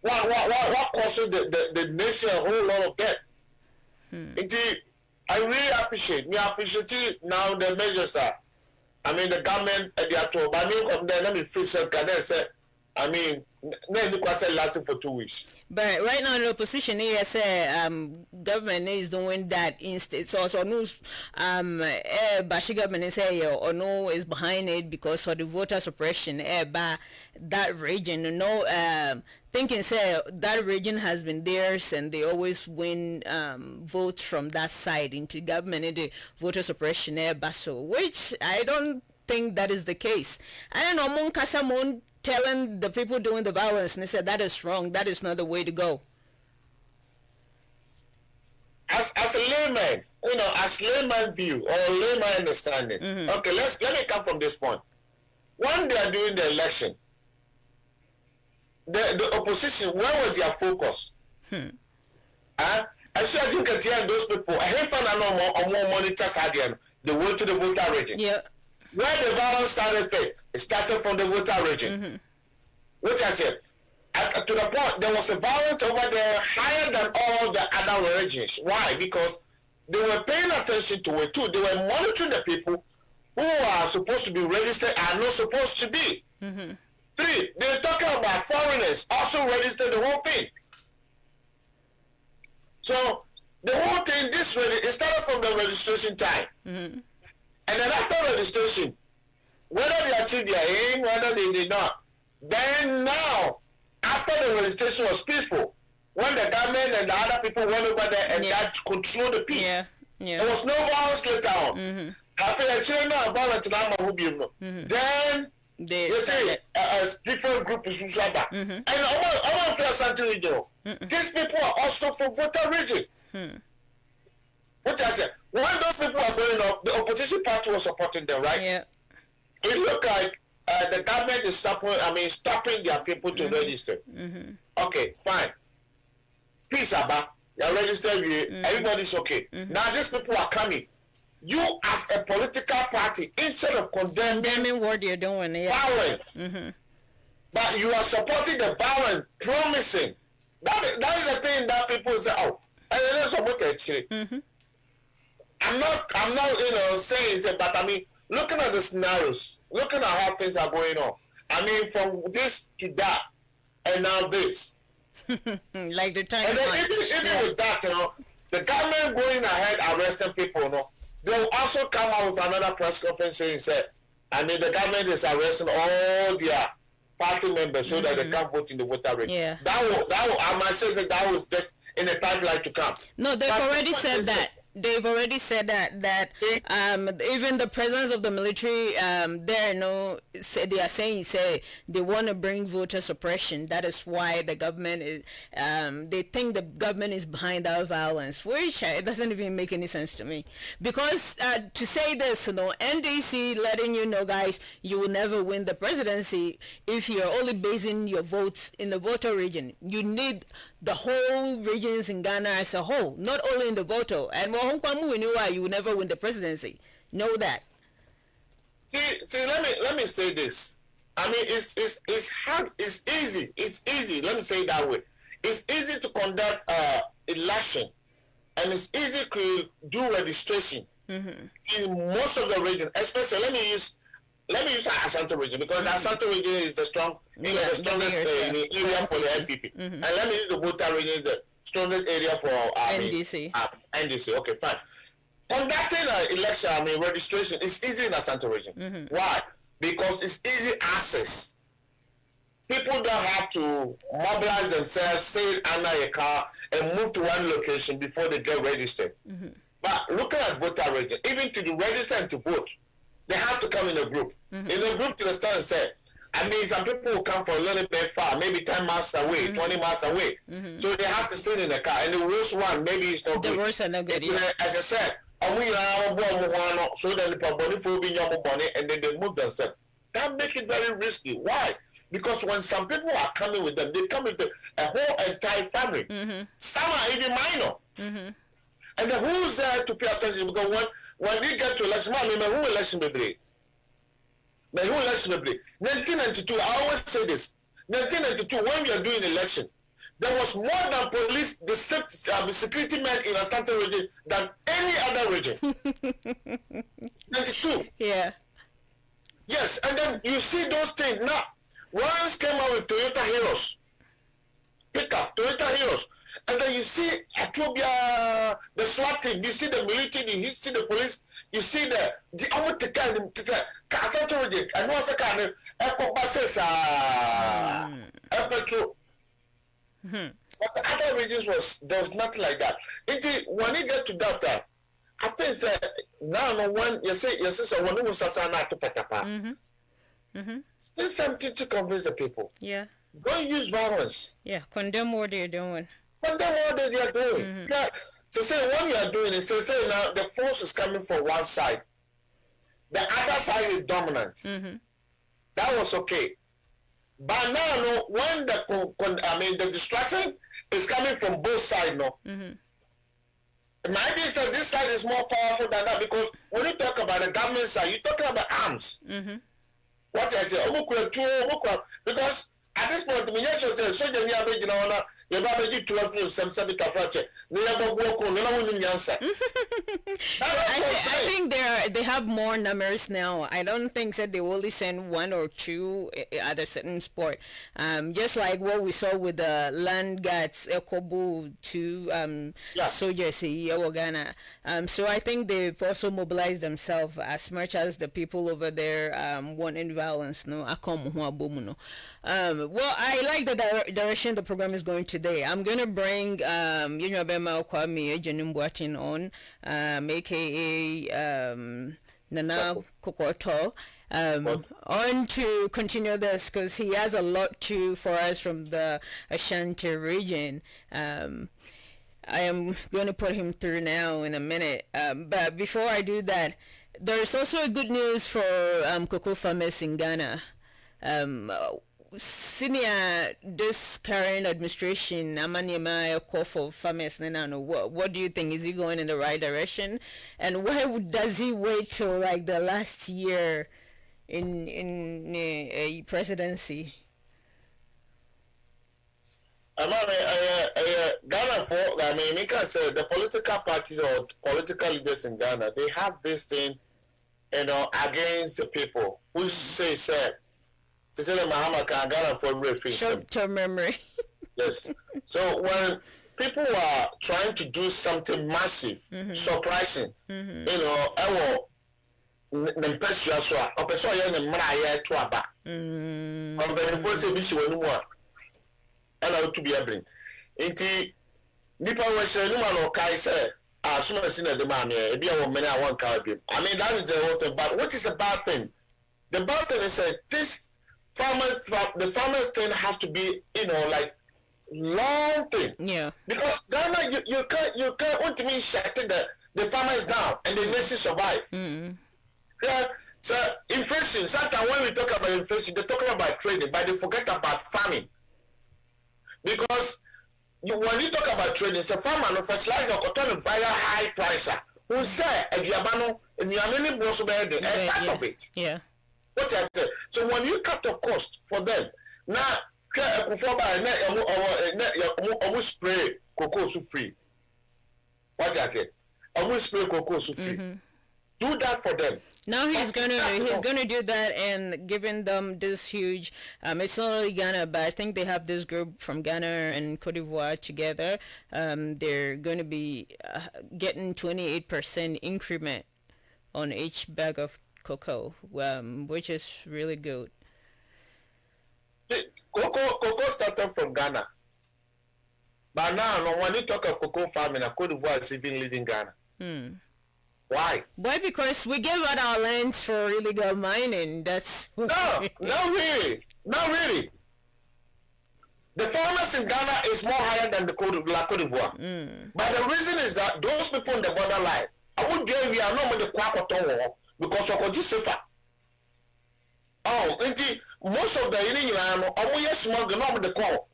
E: what causes the nation a whole lot of debt. I really appreciate now the measures are. I mean, the government, they are told, but let me feel some kind of say, I mean, lasting for 2 weeks.
C: But right now, the opposition here say government is doing that instead. So no, Bashi government say or no is behind it because of the voter suppression. By that region, thinking say that region has been theirs and they always win votes from that side into government and the voter suppression so which I don't think that is the case. I don't know Mon telling the people doing the violence and they said that is wrong, that is not the way to go.
E: As a layman, as layman view or layman understanding. Okay, let me come from this point. When they are doing the election, the opposition, where was their focus? I think that those people, I have found more monitors again. They went to the voter region.
C: Yeah.
E: Where the violence started first, it started from the voter region. Which I said, to the point, there was a violence over there higher than all the other regions. Why? Because they were paying attention to it too. They were monitoring the people who are supposed to be registered and not supposed to be. 3, they're talking about foreigners also registered the whole thing. So the whole thing, it started from the registration time. And then after registration, whether they achieved their aim, whether they did not, then now, after the registration was peaceful, when the government and the other people went over there and that controlled the peace, there was no violence later on. After the China violence, then they say as different groups in Shaba. And I want to feel something. These people are also from voter region. What I said, when those people are going up, the opposition party was supporting them, right?
C: Yeah.
E: It looked like the government is stopping their people to register. Okay, fine. Peace, Abba. You're registered, everybody's okay. Now these people are coming. You as a political party, instead of condemning
C: what you're doing,
E: violence, but you are supporting the violence, promising. That is the thing that people say, oh, I'm not, saying it, but I mean, looking at the scenarios, looking at how things are going on. I mean, from this to that, and now this.
C: Like the time.
E: And then even with that, the government going ahead arresting people, they'll also come out with another press conference saying, the government is arresting all their party members so that they can't vote in the voter rate.
C: Yeah.
E: That will, I might say that was just in the pipeline to come.
C: No, they've already said that. They've already said that even the presence of the military they are saying they want to bring voter suppression. That is why the government is they think the government is behind that violence, which it doesn't even make any sense to me. Because to say this, NDC letting you know, guys, you will never win the presidency if you're only basing your votes in the voter region. You need the whole regions in Ghana as a whole, not only in the voter. And you will never win the presidency. Know that.
E: See. Let me say this. I mean, it's hard. It's easy. Let me say it that way. It's easy to conduct election, and it's easy to do registration in most of the region. Especially, let me use the Ashanti region because the Ashanti region is the strongest area for the NPP, and let me use the Volta region, the strongest area for
C: NDC.
E: NDC. Okay, fine. Conducting an election, registration is easy in the Ashanti region. Why? Because it's easy access. People don't have to mobilize themselves, sit under a car, and move to one location before they get registered. But looking at voter region, even to register and to vote, they have to come in a group. In a group to the stand and say, some people will come from a little bit far, maybe 10 miles away, 20 miles away. So they have to sit in the car. And the worst one, maybe it's not good.
C: The worst are not good.
E: As I said, so then the body and then they move themselves. That makes it very risky. Why? Because when some people are coming with them, they come with a whole entire family. Some are even minor. And then who's there to pay attention? Because when we get to election, who election be? But who election be? 1992, I always say this. 1992, when we are doing election, there was more than police, the security men in Asante region than any other region. 92.
C: Yeah.
E: Yes, and then you see those things. Now, once came out with Toyota Heroes, pickup, Toyota Heroes. And then you see Atobia, the SWAT team, you see the military, you see the police, you see the Asante region, and what's the kind of Echo buses, petrol. But the other regions there was nothing like that. When you get to that, I think now when you say when you sasana to patapa, still something to convince the people.
C: Yeah.
E: Don't use violence.
C: Yeah. Condemn what they're doing.
E: Condemn what they are doing. Yeah. So say what you are doing is say now the force is coming from one side, the other side is dominant. That was okay. But now, when the distraction is coming from both sides, maybe say this side is more powerful than that, because when you talk about the government side, you're talking about arms. What I say, because at this point, I
C: think they have more numbers now. I don't think that they only send one or two at a certain sport. Just like what we saw with the land guards, Ekobu, two soldiers in Ghana. So I think they've also mobilized themselves as much as the people over there wanting violence. Well, I like the direction the program is going today. I'm going to bring Bema Kwame Ejenimbuatin on, aka Nana Kokoto, on to continue this, because he has a lot for us from the Ashanti region. I am going to put him through now in a minute. But before I do that, there's also a good news for cocoa farmers in Ghana. Senior, this current administration, Amaniema call for farmers. What do you think? Is he going in the right direction? And why does he wait till like the last year in a presidency?
E: Ghana the political parties or political leaders in Ghana, they have this thing, against the people who say, to say that Mahama can Ghana for reference.
C: Short-term memory.
E: Yes. So when people are trying to do something massive, surprising, I will n'mpɛsua so a ɔpɛ sɛ ɔyɛ ne mmara a yɛto aba. Ɔmpanyinfoɔ sɛ ebi si wɔn mu a ɛna otu bi abiri. Nti nipa wɔ hyɛ ne mu a na ɔkae sɛ asoma si na de maa mi ebi a wɔ mmene a wɔn kaa bi. I mean, that is the whole thing. But what is a bad thing? The bad thing is that the farmers thing has to be, like long thing.
C: Yeah.
E: Because Ghana, you can't want to mean shutting the farmers down and the nation survive. Yeah. So inflation. Sometimes when we talk about inflation, they're talking about trading, but they forget about farming. Because when you talk about trading, it's a farmer no fertilizer cotton via high price. Who say a diabano and you are many boss part of it.
C: Yeah.
E: What I said. So when you cut off cost for them, now almost spray cocoa so free. What I said, almost spray cocoa so free. Do that for them.
C: Now he's gonna do that, and giving them this huge. It's not only Ghana, but I think they have this group from Ghana and Cote d'Ivoire together. They're going to be getting 28% increment on each bag of cocoa, which is really good.
E: Cocoa started from Ghana, but now when you talk of cocoa farming, Cote d'Ivoire is even leading Ghana. Why?
C: Why? Because we gave out our lands for illegal mining. That's
E: no, not really. The farmers in Ghana is more higher than the Cote d'Ivoire. But the reason is that those people in the borderline, I would get we are not with the Kwakoto because of the safer. Most of the Indian are smuggled not with the call.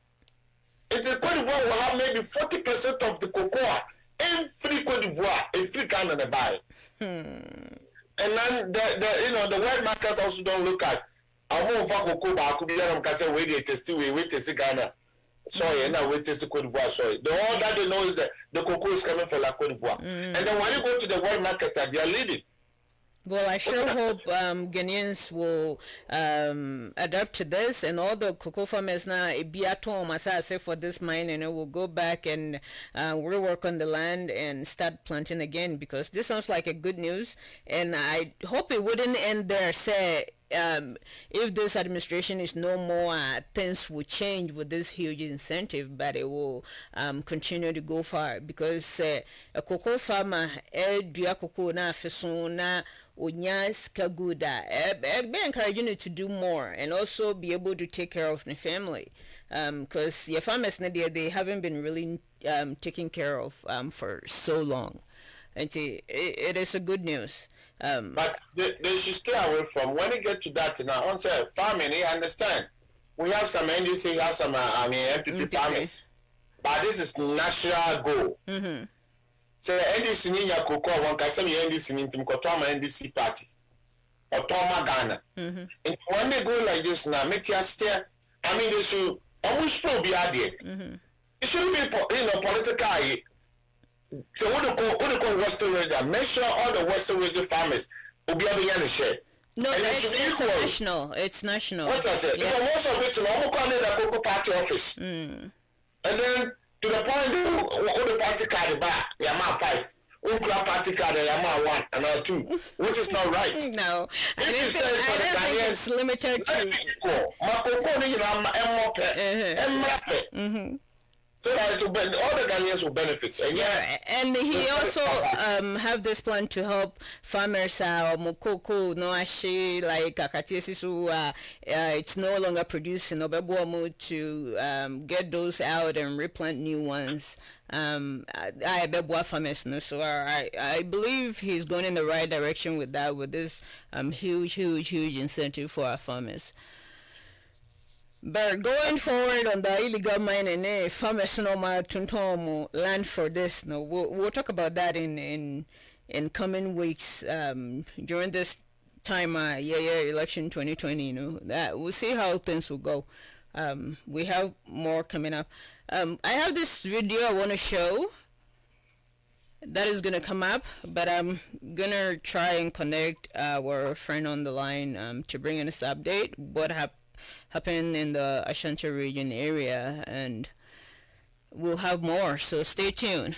E: If the Cote d'Ivoire will have maybe 40% of the cocoa in free Cote d'Ivoire, in free Ghana they buy. And then the world market also don't look at. I'm more for cocoa, but I could be able to say we test Ghana. soy, and now we taste the Cote d'Ivoire soy. The all that they know is that the cocoa is coming from La Cote d'Ivoire. And then when you go to the world market, they are leading.
C: Well, I sure hope Ghanaians will adapt to this, and all the cocoa farmers now be at home, as I say, for this mine, and it will go back and rework on the land and start planting again, because this sounds like a good news, and I hope it wouldn't end there. Say, if this administration is no more, things will change with this huge incentive, but it will continue to go far, because a cocoa farmer, do cocoa na feso na onya ska good, be encouraging you to do more and also be able to take care of the family, because your farmers they haven't been really taken care of for so long, and it is a good news.
E: But they should stay away from, when you get to that now, on say farming, you understand, we have some NDC, we have some MPP farmers, but this is national goal. So NDC ni ya cocoa, one can say NDC ni Timkotoma NDC party or Toma Ghana. And when they go like this now, make you stare. I mean, they should almost be idea. It shouldn't be political. So what do call Western region? Make sure all the Western region farmers will be able to share.
C: No, it's national. It's national.
E: What I said, because most of it, I'm calling the Cocoa Party office, and then to the point all the party card back, Yama 5, Ukra party card, Yama 1 and 2, which is not right.
C: No, I don't
E: If you say for the
C: think it's
E: Ghanaians,
C: limited
E: let
C: to.
E: me go. My cocoa, you know, I'm so that it will all the Ghanaians will benefit. And yeah,
C: And he also have this plan to help farmers mukoko no ashi like kakatiesi so it's no longer producing obebomu to get those out and replant new ones. I bebwa farmers no, so I believe he's going in the right direction with that, with this huge incentive for our farmers. But going forward on the illegal mining, farmers no more to land for this. No, we'll talk about that in coming weeks. During this time, election 2020. You know, that we'll see how things will go. We have more coming up. I have this video I want to show that is gonna come up, but I'm gonna try and connect our friend on the line to bring in this update. What happened in the Ashanti region area, and we'll have more, so stay tuned.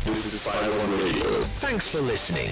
B: This is 501 Radio. Thanks for listening.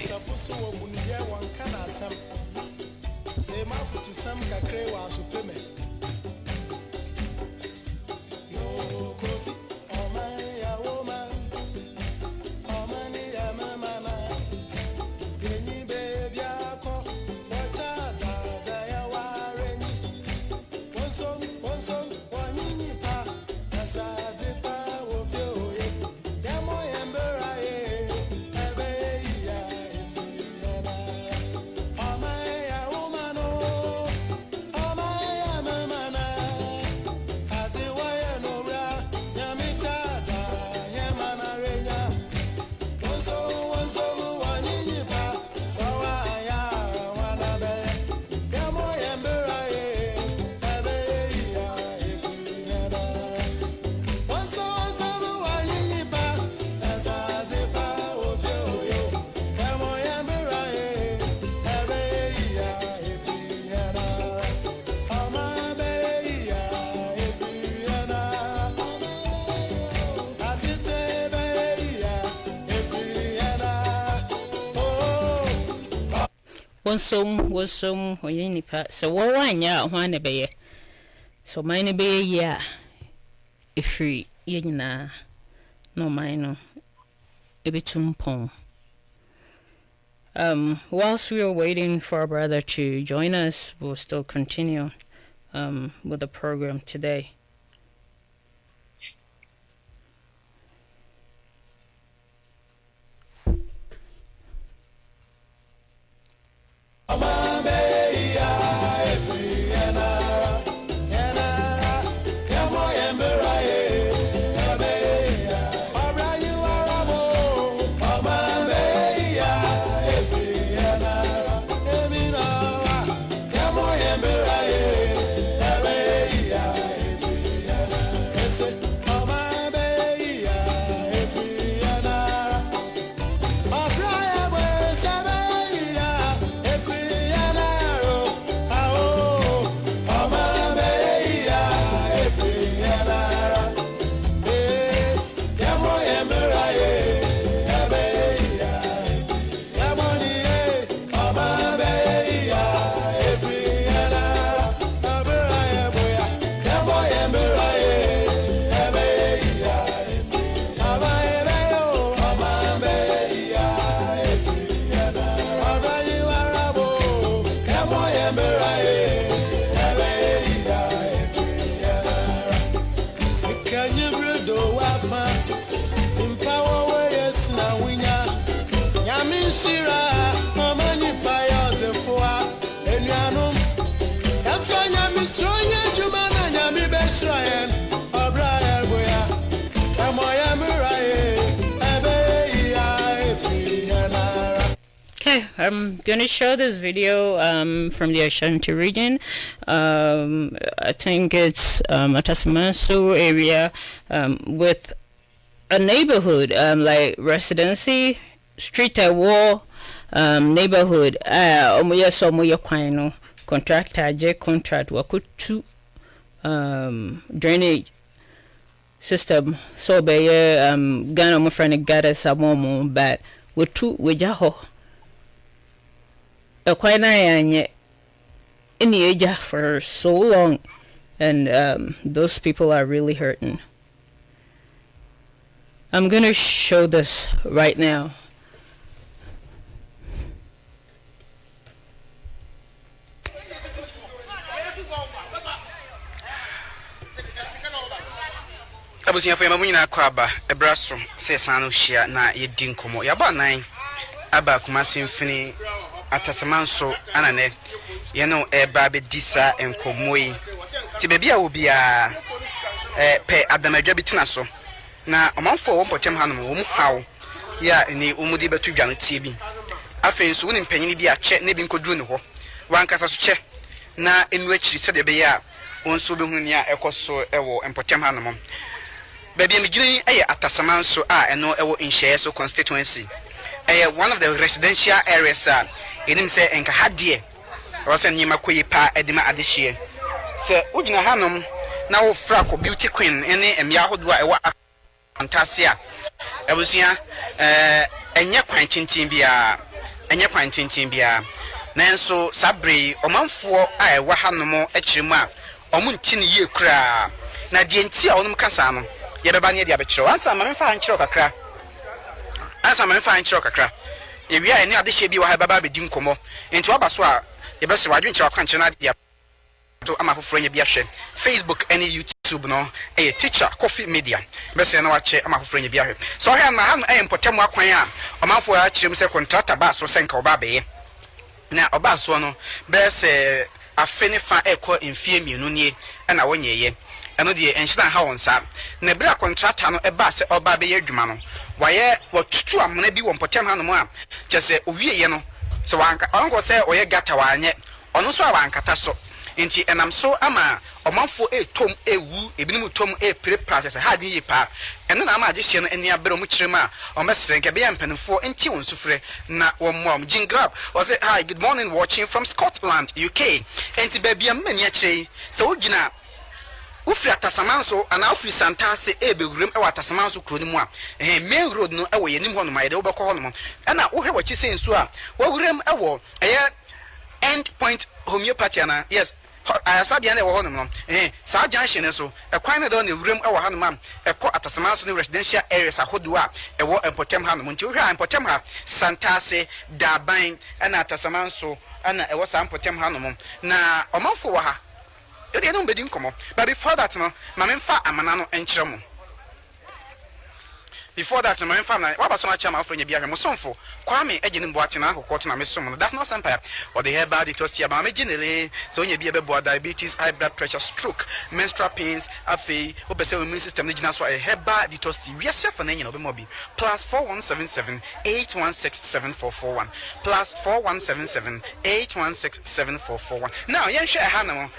C: Wonsum oyinipa so wo wanya hwan ne beye so mine beye ya efri yenyina no mine no ebetumpon. Whilst we are waiting for our brother to join us, we'll still continue with the program today.
F: Yeah. Shira, Mama Nipaya, the Foa, and Yanum. Yafanya Misroya, Jumana, Yami Besrayan, O'Brien, Boya, and Moya Murae,
C: Okay, I'm gonna show this video from the Ashanti region. I think it's Atasamanso area with a neighborhood like residency, street war neighborhood. Omoya so moya kwano contractor J contract wakutu drainage system. So be Ghana mo friend gather some but with two wejaho. Quite in the age for so long, and those people are really hurting. I'm gonna show this right now.
G: Abusia fo yamamu nyina kwaba ebraso se sanu hia na yedi nkomo yaba nan aba kuma simfini Atasamanso anane yeno eba be disa enkomoyi ti bebia obi a pe adamadwa bitina so na omanfo wo potem hanom wo mu hawo ya ni umudi betu dwan tie bi afenso woni mpanyini bi a che ne bi nkoduru ne ho wankasa so che na enu akiri se de be ya wonso be hunu ya ekoso ewo empotem hanom bebia migini eye Atasamanso a eno ewo Nhyeso constituency one of the residential areas enim say enka hadie was nyima koyi pa edima adehie se ugina hanom na wo fra ko beauty queen ene emia hodo a ewa fantasia ebusia enye kwantintin bia nanso sabre omanfo a ewa hanom akiremu a omuntini ye kura na die nti a onum kasa no ye beba ne dia bekire wansa ma memfa ankyere kakra ewia eni ade hye bi wa ha baba be di nkomo enti waba so a ye be se wadwen kyerɛ kwankyerɛ na dia to ama foforo nya bi ahwɛ Facebook and YouTube no teacher coffee media be se na wache ama foforo nya bi ahwɛ so hɛ na ha no empotem akwan a ɔmanfo a kyerɛm sɛ contractor ba so senka oba be na oba so no be se afene fa ekɔ mfie mienu nie na wonyeye ɛno de enhyina ha wonsa na bra contractor no eba se oba be yɛ adwuma no waye watutu amna bi wonpotem hanom a kyese owieye no so wanka onko se oye gata wanye ono so abankata so enti enam so ama omanfo etom ewu ebinim tom prepare kyese ha din yipa eno na ama agye no eni abere mu kyerem a omesrenke be yampanfo enti wonsufre na womom jingrab o say hi good morning watching from Scotland UK enti babia mani akyerei se wogina ufri Atasamanso ana ufri Santase ebewurem ewa Atasamanso kro ni mu a main road no ewo yenim ho no ma yede wo bekọ ho no ana wo hwe wachi sensu a wawurem ewo end point homeopathy ana yes ayasabia na ewo ho no sa junction so ekwan na do na wurem ewo ha no ma ekọ Atasamanso ne residential areas ahodo a ewo empotem ha no nti wo hwe empotem ha Santase Daban ana Atasamanso ana ewo sa empotem ha no na omanfo wo ha you don't be incomo, but before that, no, Mamma Amanano and Chemo. Before that, my family, what was on a channel for your Musonfo, Kwame, Edgin Boatina, who caught my son, that's not Empire, or the hair body to see about me generally, so you be able diabetes, high blood pressure, stroke, menstrual pains, a fee, obesity immune system, so a hair body to see, we are self and any of Mobi, plus 4177 816 7441, plus 4177 816 7441. Now, young share Hanamo,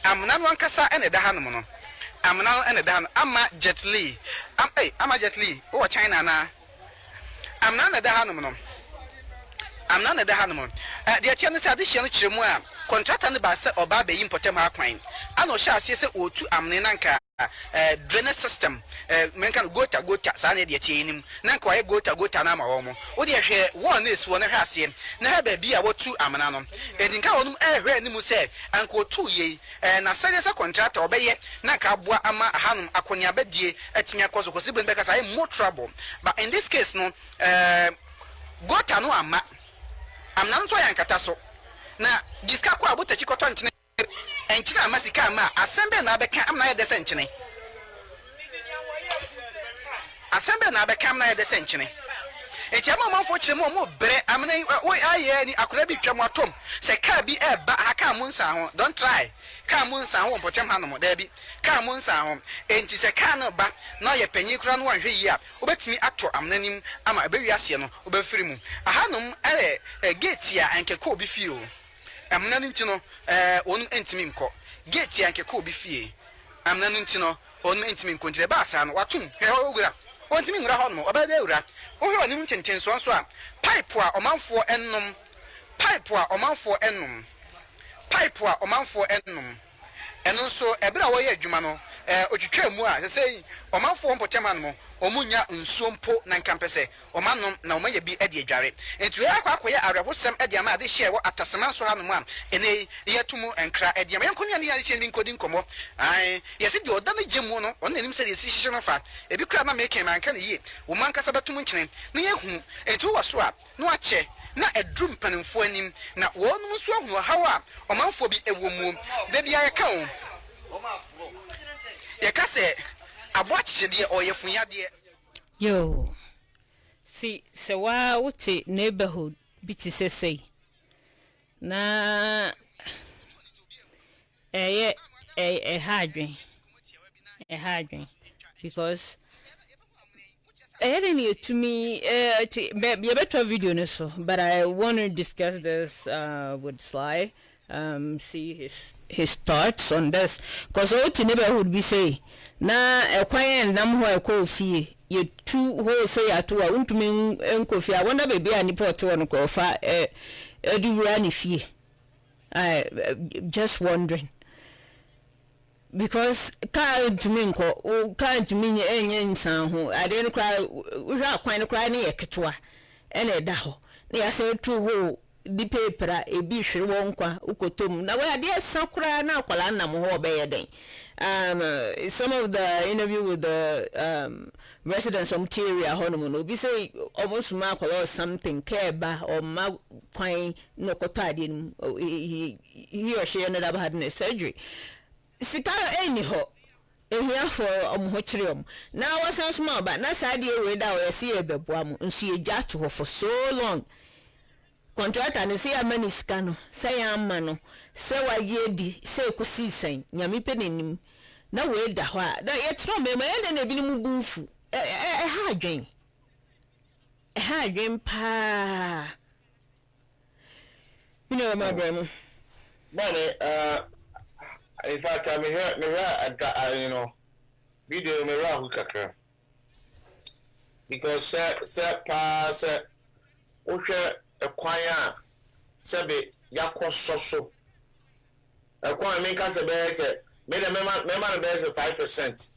G: I'm not one cassa and a Dahanamono. I'm now and down. I'm Jet Li. I'm Jet Li. Oh, China na. I'm not a Dahanum. I'm not a Dahanum. The attendance addition Chimua, contracted by Sir Obabe importem Harpine. I know shall say O two Amnanka drainage system. Men can go to Sani the Tinim, Nanka go to Nama Homo. What you hear one is one has seen. Never be about two Amananum. And in Kaunum air Nimu say, Uncle 2 ye, and a serious contract obey it. Naka Bua Ama Hanum Akonia Bedie at Mia Koso because I am more trouble. But in this case, no, go to no Ama. I'm not so young Catasso. Now, this Kakwa about the Chicoton. And China Massika ma assemble na be kam na de senchene assemble na be kam na de senchene enti ama manfo kire mo bre amna we aye ni akora bi twam atom se ka bi e ba aka mo nsa ho don't try ka mo nsa ho potem hanom da bi ka mo nsa ho enti se ka no ba na ye panyi kura no wanhwe yi a obetimi ato amnanim ama ebewi ase no obefiri mu ahanom gate ya anke ko bi fie o amnanim ti no onu entimi nko gate ya anke ko bi fie amnanim ti no onu entimi nko ntire ba asa no watum he ogura ontimi ngura ho no obeda ura ohwe onim nkyenten so a pipe a omanfo ennom eno so ebra wo ye adwuma no otwitwa mu a sesei omanfo mpoteman mo omunya nsuompo na nkampese omanom na omaye bi ade adware enti we akwakoye arehosem ade ama ade hye wo atasema so hanom a ene yetumu enkra ade ama yankonya ne yare ndi nkodi nkomo ai yesi de oda na gemu no on nanim se yesi hye no fa ebi kra na meke manka ne ye wo mankasa betum nkyene ne yehu enti wo so a no ache na edrum panimfo anim na wonum so ahu hawa omanfo bi ewo mu da bia ye ka wo ye ka se aboache de oyefunya de
C: yo see so wa wuti neighborhood biti sesei na hadwen because I didn't to me be a better video no so but I want to discuss this with Sly see his thoughts on this because what neighborhood be say na ekwan nam ho ekofie ye two ho say ato a untumi enkofie a wonder baby ani pot won ko fa ediwura ni fie I just wondering because can't mean enye nsan ho ade no kra hwa akwan no kra ne yeketwa ene da ho ne ya se tu ho di paper ebi hwere won kwa ukotom na we ade sakura na akwala nam ho obeye den some of the interview with the residents from Tyria honomo no be say almost ma akwala or something keba or ma kwan no kotade he or she ended up having a surgery sikara eni ho ehia for omhochiriom na wasan small but na sade we da we see ebeboa mu nsu eja to ho for so long contractor ne say amani skano say amma no say waye di say kusi sen nyame penenim na we da ho a da yetro me ma na bi mu bufu ha adwen pa you know my brother
E: in fact, I'm here, you know, video me rahu kakra. Because se pass uche ekwanya sebe yakwa soso. Ekwanya meka se be me the member be 5%.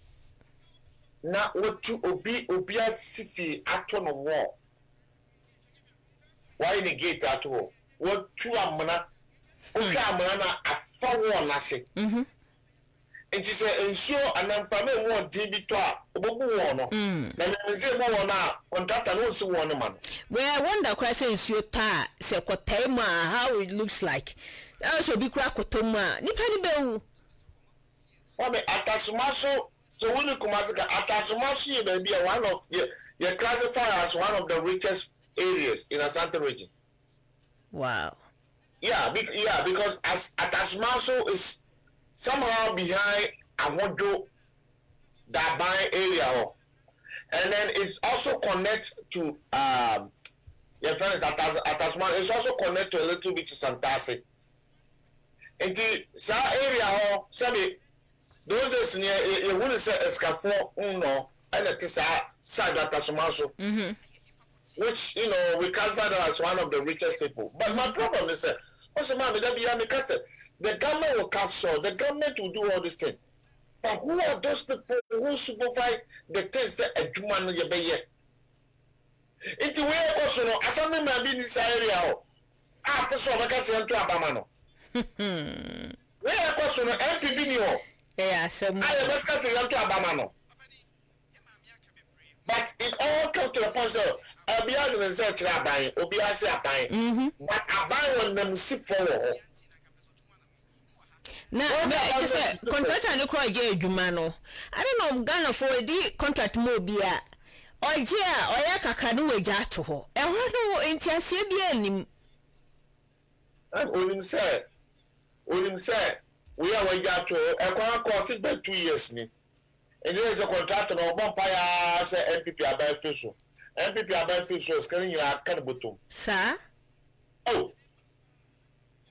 E: Na otu obi asifi ato no wo. Why negate ato? What two amana? Oka amana na afawo na se. Enti se ensure anamfame won DB to a obobu won no. Na nze mo won na contractor no se won man.
C: Well, I wonder question ensure ta se kotema how it looks like. Also be kra kotoma. Nipa ni be wu.
E: O me atasumaso so when you come as atasumaso ye be one of you classify as one of the richest areas in Asante region.
C: Wow.
E: Yeah, because as Atasmaso is somehow behind Amojo Dabai area, and then it's also connected to your friends Atasmaso. It's also connected to a little bit to Santase. And the area, sorry, those is near you wouldn't say Escafo Uno and it is side Atasmaso. Which, you know, we classify them as one of the richest people. But my problem is that the government will capture, the government will do all this thing. But who are those people who supervise the things that a human you be? It's where also, as I may be in this area, after so I can say to Abamano. Where also, MPB,
C: yes,
E: I was casting to Abamano. But it all comes to the point of Obiya no say try buy, Obiya say buy. But I buy when them see for.
C: Na contractor no cry get adwuma no. I don't know Ghana for the contract mo bia.
H: Ojia oya kakra no weja to ho. E ho no entiasie bia anim.
E: Onim say we are weja to e kwa course be 2 years ni. And there is a contract no bompire say MPP abai fiso. MPP abai fiso is carrying you kan bottom.
H: Sir?
E: Oh.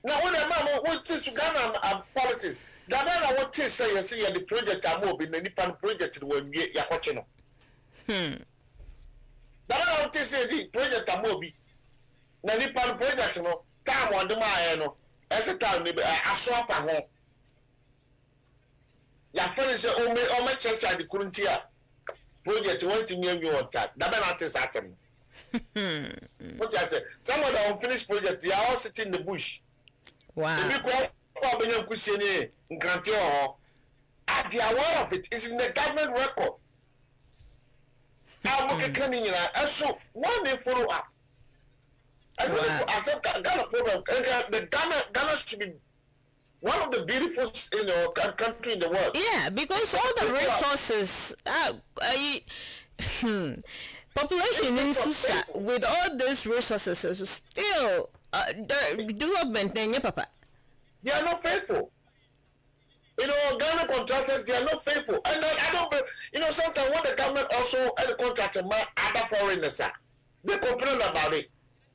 E: Now when the mama what is Ghana politics. Ghana what is say you see the project amobi na nipa project we yakwache no. Ghana what is say the project amobi na nipa project no time on the ma no ese time ni aso apa ho. Ya finish o me church at the kuruntia project want me you on that na test asem. What I say some of the unfinished project they are all sitting in the bush.
H: Wow.
E: The people who are kusieni nkrante ho are they aware of it? It's in the government record. I'm coming in and so one day follow up. I said Ghana problem. The Ghana should be one of the beautiful country in the world.
H: Yeah, because all the resources population in Susa with all these resources is still the development in papa.
E: They are not faithful. Government contractors, they are not faithful. And I don't, sometimes when the government also and the contractor, other foreigners, they complain about it.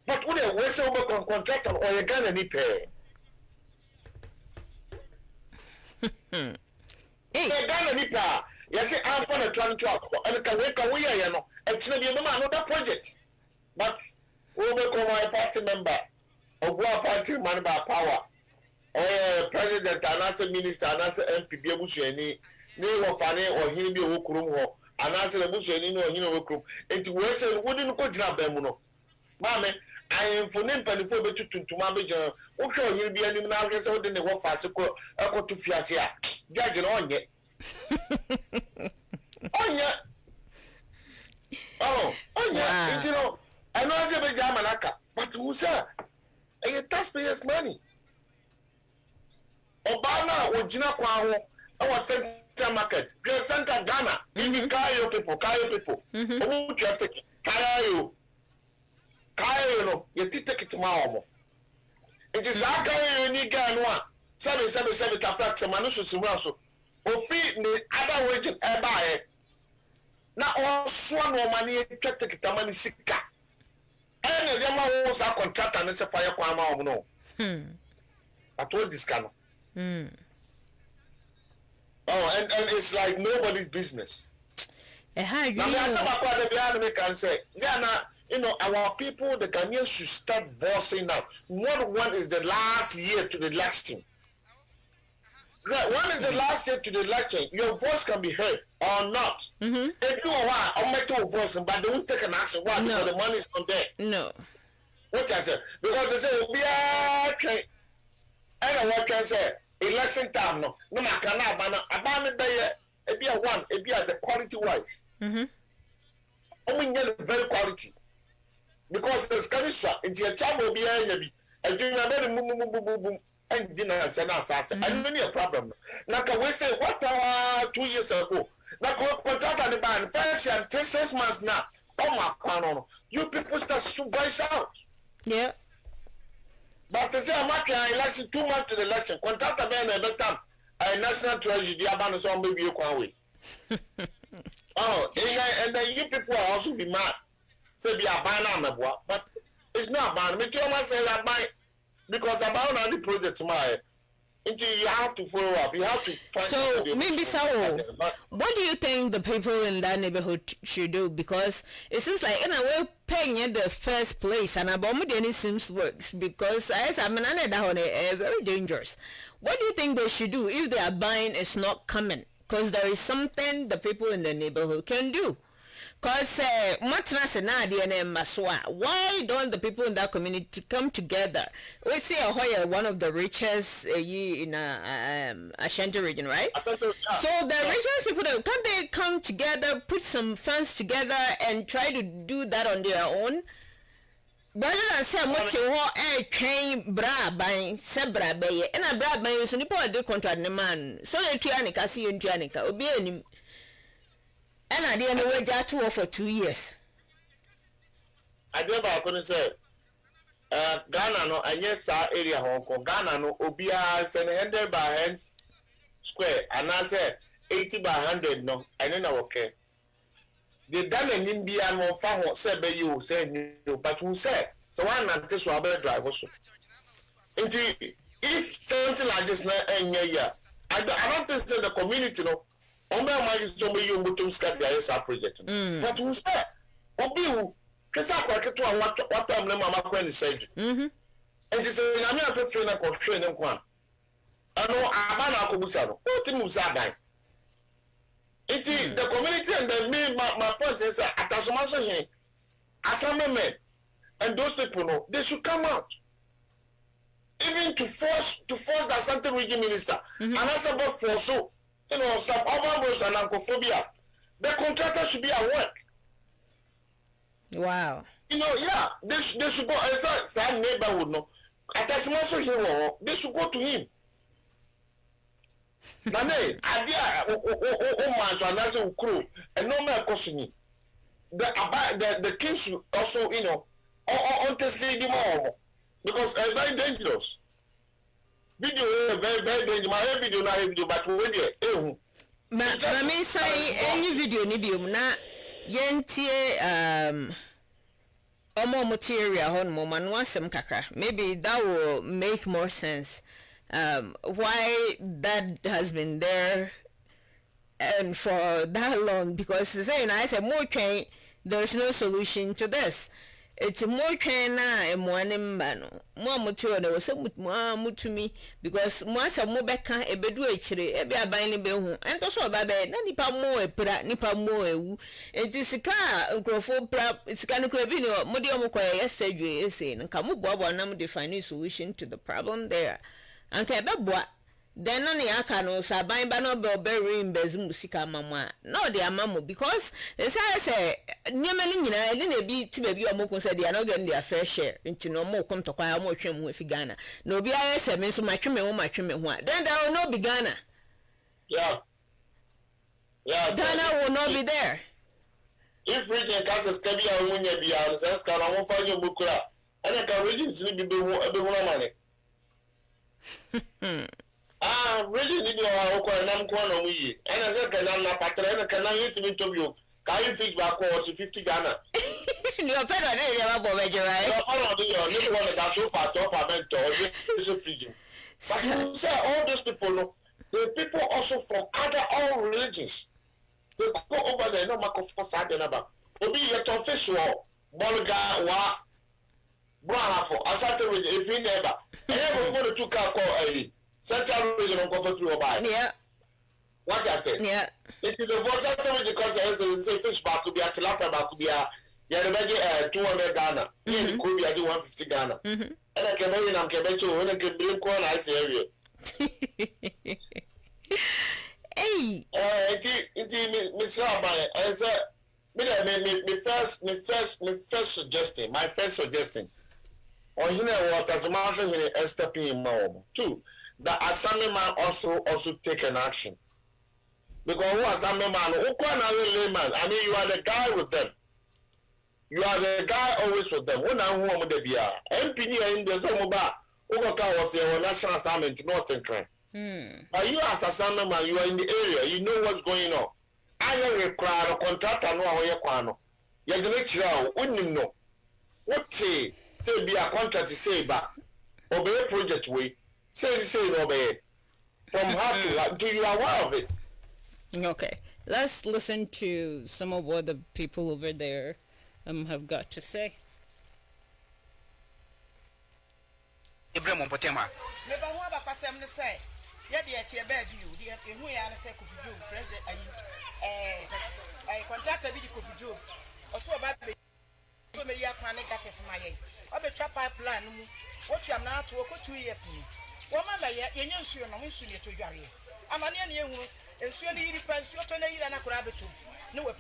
E: But when they waste over contractor or you Ghana need pay. Hey, Ghana need pay. Yes, I'm for the transfer and can we actually be another project. But we become my party member or go party man by power. Or president and as a minister and as a MP Busheni, name of Fanny or him be Wokrum and as a Busheni no Wokrum. And to Western wouldn't go drop them. Mammy, I am for name penny for to Mammy John. Okay, he'll be any now guess within the work fast echo to Fiasia. Judge on yet. On yet. Oh, yeah, I know it's a big Yamanaka, but Musa, a taxpayers' money. Obama or Gina Kwaho, our central market, Great Center Ghana, even Kayo people. Who you take Kayo, you take it tomorrow. It is our Kayo Nika and one 777 Caprax, Manus Simaso, or feed the other region by now all swan or money take it to money sika. And the Yama was our contract and it's a fire kwama no. I told this kind. Oh, and it's like nobody's business. Now, can say, our people, the Ghanaians should start voicing now. One is the last year to the election. Right, one is the last year to the election. Your voice can be heard or not. If you are I'll make your voice, but they won't take an action. Why? No. Because the money is on there. No. What I said? Because they say, we are okay. And what I say? Election time no matter na abana be a one be the quality wise very quality because the Scottish into a chamo be a junior very and dinner and and many a problem now can we say what 2 years ago now contract at the band first and 6 months now you people start to voice out. Yeah. But to say I'm not election 2 months to the election, contract a man every time a national treasury, the abandoned on baby way. Oh, and then you people are also be mad. Say be a banana, but it's not bad. Me too much say that my because about the project tomorrow. You have to follow up. You have to find. So
H: maybe so. What do you think the people in that neighborhood should do? Because it seems like in a way paying in the first place and about it seems works because as I'm very dangerous. What do you think they should do if their buying is not coming? Because there is something the people in the neighborhood can do. Because why don't the people in that community come together? We see Ahoya, one of the richest in Ashanti region, right? So the richest people, can't they come together, put some funds together and try to do that on their own? Rather than say what you want train bra buying sebra bay and a bra bay so nipo do contract the man. So you Tianica see you in Tianica, obi any And I didn't know that tour for 2 years.
E: I never couldn't say Ghana no anyes area Hong Kong Ghana no obia send 100 by 100 square and I say 80 by 100 no and then okay. The done an Indian one found say by you say you but who said so one and this will drive also. If something like this not any year, I don't think the community no on my you mutum scat the project. But who said Obi because I quite to what time Mama Queen said. And she said, I'm not a friend of training one. I know Abana Kubusano, what in Musabai. It is the community and the me, my point is at Tasmasa here, assemblymen, and those people know they should come out. Even to force the Asante Region Minister, and that's about for so, some overboard and ancophobia. The contractor should be at work.
H: Wow.
E: Yeah, they should go. Some neighborhood no. At Tasmasa here, they should go to him. Nane, idea man so anase ukuru and no man cosini. The king should also, on testing the more because it's very dangerous. Video very dangerous. My video na video but we there.
H: Ma me say any video ni biom na yentie omo material hon mo man wasem kakra. Maybe that will make more sense. Why that has been there and for that long, because saying I said more train, there's no solution to this. It's more train now and one in bano more mature there was so much to me because once a more back a bedu actually every a binding behu and also by bed nipa more pra nipa more it is a car grofo prap it's kind of crabino modium yes said you saying come bob or nam define solution to the problem there. Anke beboa then none aka no saban ba no be obere mbezi musika mama no de amamu because they say nyema ni nyina ele na bi ti ba bi omokun say they are not getting their fair share nti no mo kom tokwa mo twem ho afi Ghana na obi aye se me so matweme ho then there will not be Ghana.
E: Yeah,
H: Ghana will not be there.
E: If region cases can be a munya bia says can I won't find you mukura and I can regions ni be money. Region in your own nam corner we and as a canana patrona can I hit me to you. Can you think back was 50 Ghana?
H: Your parent never right?
E: You want to so far top of it is a region. But you say all those people know the people also from all religions. They go over there no mark of facade about. Obi yet official Bolga wa Brahafo Asante if we never and for the two car call a Central Region of Coffee through by.
H: Yeah.
E: What I said?
H: Yeah.
E: If you vote because say fish back could be a tilapia back could be a 200 Ghana. It could be a 150 Ghana. And I can maybe I'm Quebec when I can bring corn ice area.
H: Hey.
E: Miss Rabbi, I said, my first suggestion. On here, what as a marshal here and stepping in more. Two, the assemblyman also take an action. Because who assemblyman, who can layman? I mean, you are the guy with them. You are the guy always with them. When I'm home with the beer, MP in the Zomoba, Ogoka was a national assignment, not in crime. But you as assemblyman, you are in the area, you know what's going on. I require a contractor, no, Yaquano. You're the next year, wouldn't know. What say be a contract to say back, obey project way, say obey. From how to do you aware of it?
C: Okay, let's listen to some of what the people over there have got to say.
G: Ibrahim Potema.
A: Never want to pass them to say. Yeah, the bed you, the who are say Kofi Job, president, I contracted with Kofi Job, also about the Media Planet Gates Maye. I be trap pipeline. What you am now to work 2 years. Woman, you know, she and wish you to Gary. I'm an young and surely depends your turn and a crabbetu. No, will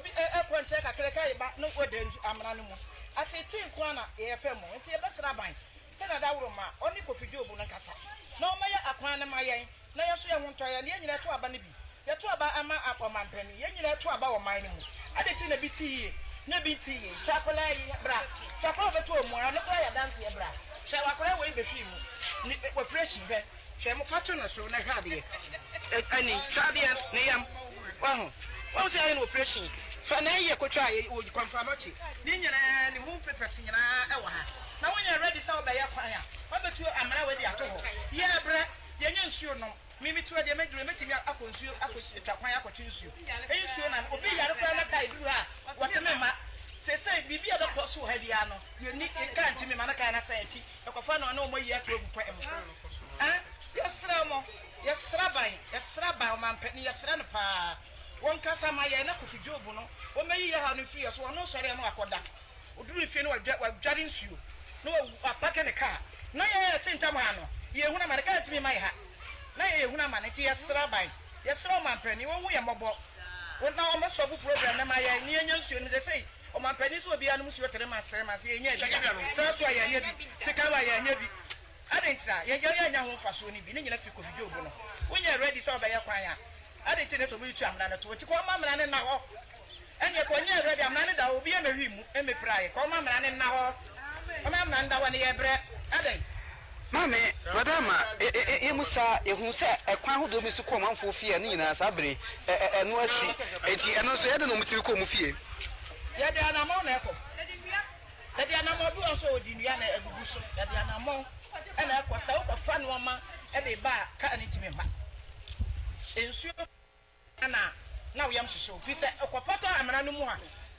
A: be a point check a cracker, but no word I'm an animal. At 18 corner, AFM, and see a best rabbi. Send a Dauroma, only Kofi Job Bunakasa. No, Maya Aquana Maya, now you won't try a year to a banibee. ya to aba ama akomampani ye nyina to aba wo man mu adeti na biti na biti chapela yi bra chapela beto mu ara no kwa ya dance ye bra hwe wakora we be fi mu ni operation be hwe mo fatu no so na hwade ani chade ne yam wa say ayi no operation fa na ye kotwa ayi o confirm achi ni nyina ni hu papers nyina e wa ha na wonya ready say obeya kwan a obetu amara we di ato ho ye bra ye nya nsuo no mimi tu de medure metimi akonsuo akotwa kwan akotwa nsuo ensuo na obi yare kwa na kai duru ha wasemema say bibi a do so ha bia no ye ni kan timi ma na kai na say achi ekofa no na o moyi ato ogu kwa em yesra ban o mampani yesra no pa won kasa ma ye na kofi job no o meyi ye ha no fi so no sore no akoda oduru fi no wadware nsuo no apake ne ka na ye tintam ha no ye huna ma ne ka timi mai ha na ye huna ma ne ti yesra o mampani won hu ye mobo won na o ma solve problem na ma ye ni enya nsuo no say o mampani so obi anu nsuo 3 months ye nya bi first wa ye nya bi second wa ye nya bi adentra ye nya ho faso ni bi ne nyina fi kofi job no wonya ready so obeya kwan a adentra so bi tu amna no to ti ko ma mna ne na ho enya ko nya ready amna ne da obi e mahwi mu e me praye ko ma mna ne na ho o ma mna nda woni ye bre aden
G: mame madama musa ehun se ekwan ho do mi su ko manfo fie ne nyina sa bere eno asi enti eno so ye de no mutimi ko mu fie
A: ye de anamo na eko ye de anamo bi o so odi nua na egugu so ye de anamo ena eko sa o ko fa no ma e be ba ka ni timi ba ensuo na we am hyehyɛ fi sɛ ekɔpɔtɔ amana no mu ha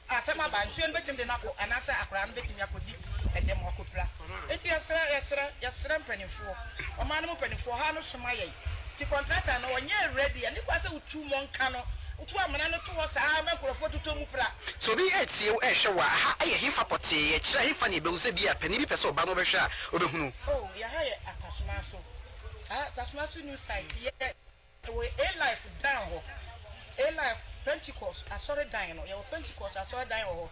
A: asɛm aba nsuo no betim de nako anasa akora no betim yakodi ɛdɛm akopra enti yɛsrɛ mpanimfoɔ ɔma no mpanimfoɔ ha no soma yɛ ti contractor no ɔnyɛ ready ani kwa sɛ utu monka no utu amana no to hɔ saa mankorɔfoɔ totɔ mu pra
G: so bi etie wo ehwɛ wa ha ayɛ himfa pɔte yɛ kyerɛ himfa ne behu sɛ bi a pani bi pɛ sɛ ɔba no bɛhwɛ a obɛhunu
A: oh ya ha yɛ atasoma so atasoma so new site yɛ we a life down ho a life Pentecost asɔre dan no yɛ wɔ Pentecost asɔre dan wɔ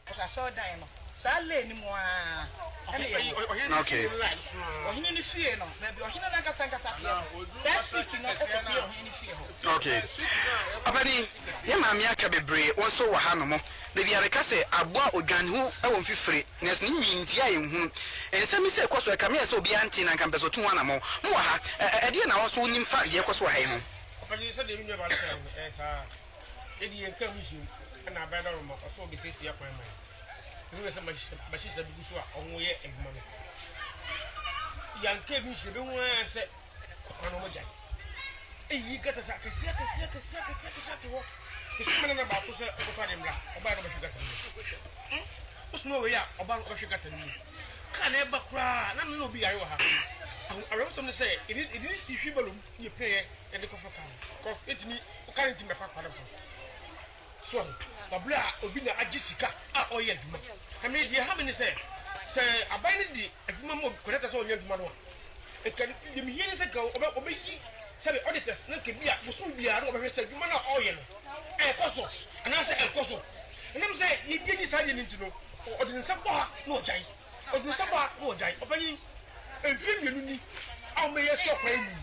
A: hɔ asɔre dan no saa lane mu a
G: okay
A: ohini ni fie no baby ohini na kasa tie that street no ekopie ohini ni fie ho
G: okay abani ye maami aka bebre won so wɔ ha no mo na biare ka sɛ aboa odwan ho ɛwɔ mfifire nes ni nyinti a yɛhu ensɛm sɛ kɔ so ɛka me sɛ obi anti na nka mpɛso to wana mo mo wɔ ha ɛde na wɔ so nim fa ye kɔ so wɔ ha yi ho
I: abani sɛ de nwa ba ka saa edi yɛn ka musu na abada ro mo so obi sesi akwan man we say machisa bi so a onwo ye eduma no yanke bi shebe hu se kwano mo jai eyi gata sa kase to ho bisu na ba ko se ko pa de mra oba no ba hwegata ni usno we ya oba no ba hwegata ni ka na e ba kura na no bi yare wo ha awo so no say it is si hwe balum ye pay e de ko fo kan cause it ni o kan ti me fa kwada so babla obi na agisika a oye aduma ame die ha me ni se abai ni di aduma mo koreta so onye aduma no e kan de mi yene se ka obe yi sabe auditors na ke bia musu bia no obe se aduma na oye no e koso ana se e koso nem se yi bi ni sa de ni ntino odin se bo ha no jai odin se bo ha no jai obanyi enfim yenu ni a me ye so kwa emu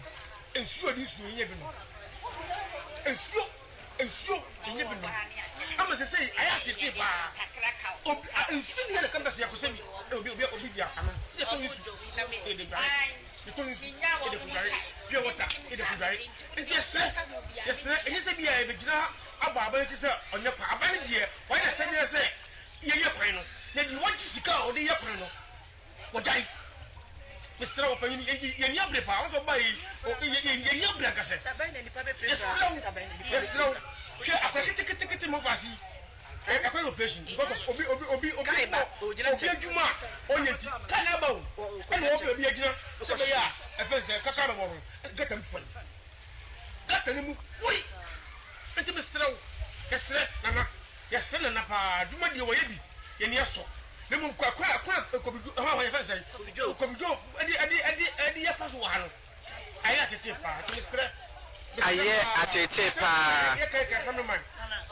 I: ensuo di suo yen bi no ensuo yen bi no ama se sei aya tete ba obi ensuo ni le kan bese yakose bi obi bia ama se to nsu e de gari e to nsu e de kudari pure water e de kudari enti yes enye se bia e be gina aba aba ti se onye pa aba ne die why na se ne se ye kwan no na di won ti sika o de ye kwan no wojai Mr. Opani, you have the power of buying, you have the cassette. Yes, no, I can take him over. I can't be patient because of Obi, Juma, Oyeti, Canabo, and Obi, I first Kakamo, get them free. Got them free. And to Mr. Yes, Nana, yes, Napa, do my way, and yes, so. Nemu kwa hawa ya fasa kobijo adi ya fasa wano aya tete pa tumistre
G: aye atete pa
I: ya kai ka samu man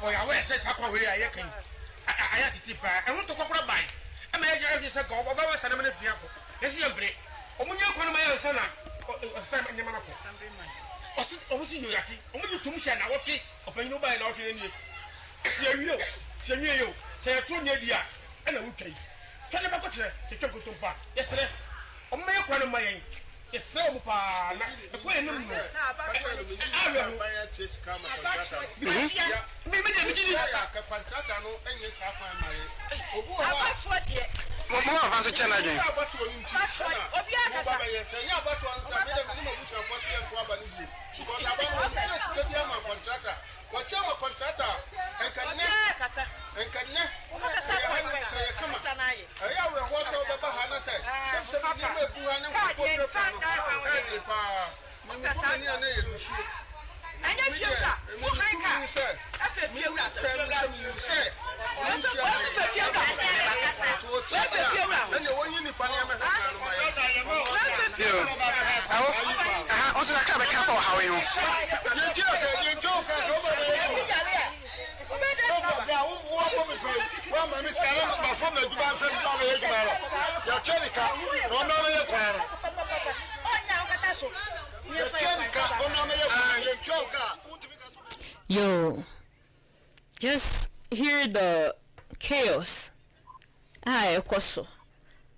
I: o ya we se sakwa we ya kai aya tete pa e won to kokora bai e ma ya ya se ko baba wa sanam na fia ko esi ya bre o munye ko no ma ya sana o sam nyama na ko Osi yurati. Omo yi tum hye na wote. Opanyin oba na wote ni. Se wie yo. Se to nya dia. Ana wutwai. Tane ba ko tere. Se twakoto pa. Yesere. Omo ye kwa no mayen. Yesere omo pa na. Ko ye no no. Awe ba ya trace kama contractor. Me de bi di. Ka contractor no enye cha kwa mayen. Obu o ba.
G: Mama avanso chana again.
I: Obi akasa. Ya abatu ansa me de minimum bush of force and to abani bi. Because abanu say let's get your contractor. What your contractor? And can akasa. And can akasa come. Ya we ho so be ba ha na say. Sem bi me bu ha na ko ko pa. Akasa ni na ye dushi. Anya fiuka. Wo hanka. Afa fiuka. Say. Wo so ko fiuka.
G: Also, I can't be careful how you
H: Yo, just hear the chaos. Of course so.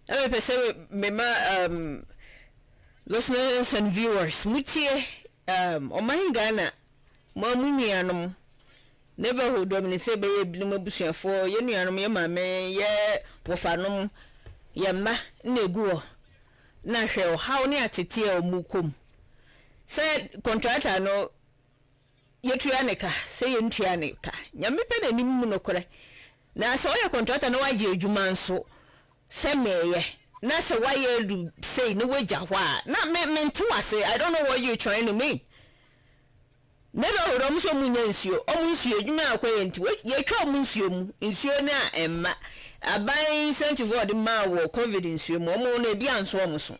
H: I mean, say me listeners and viewers, mutie o man Ghana, mo nuanom neighborhood domini say be ebinom abusuafo ye nuanom ye mame ye wofanom ye ma na eguo na hwe o haw ne atete a omukom say contractor no ye tuaneka say ye ntuaneka nyame pe na nim mu nokore na so ye contractor no waje adwuma nso se meye na se why you say no wager why na me to say I don't know what you trying to mean. Never hold on so munya nsuo omunsuo adwuma akwaye nti ye twa omunsuo mu nsuo na emma aban sentivo de ma wo covid nsuo mu omo na bia nso omuso.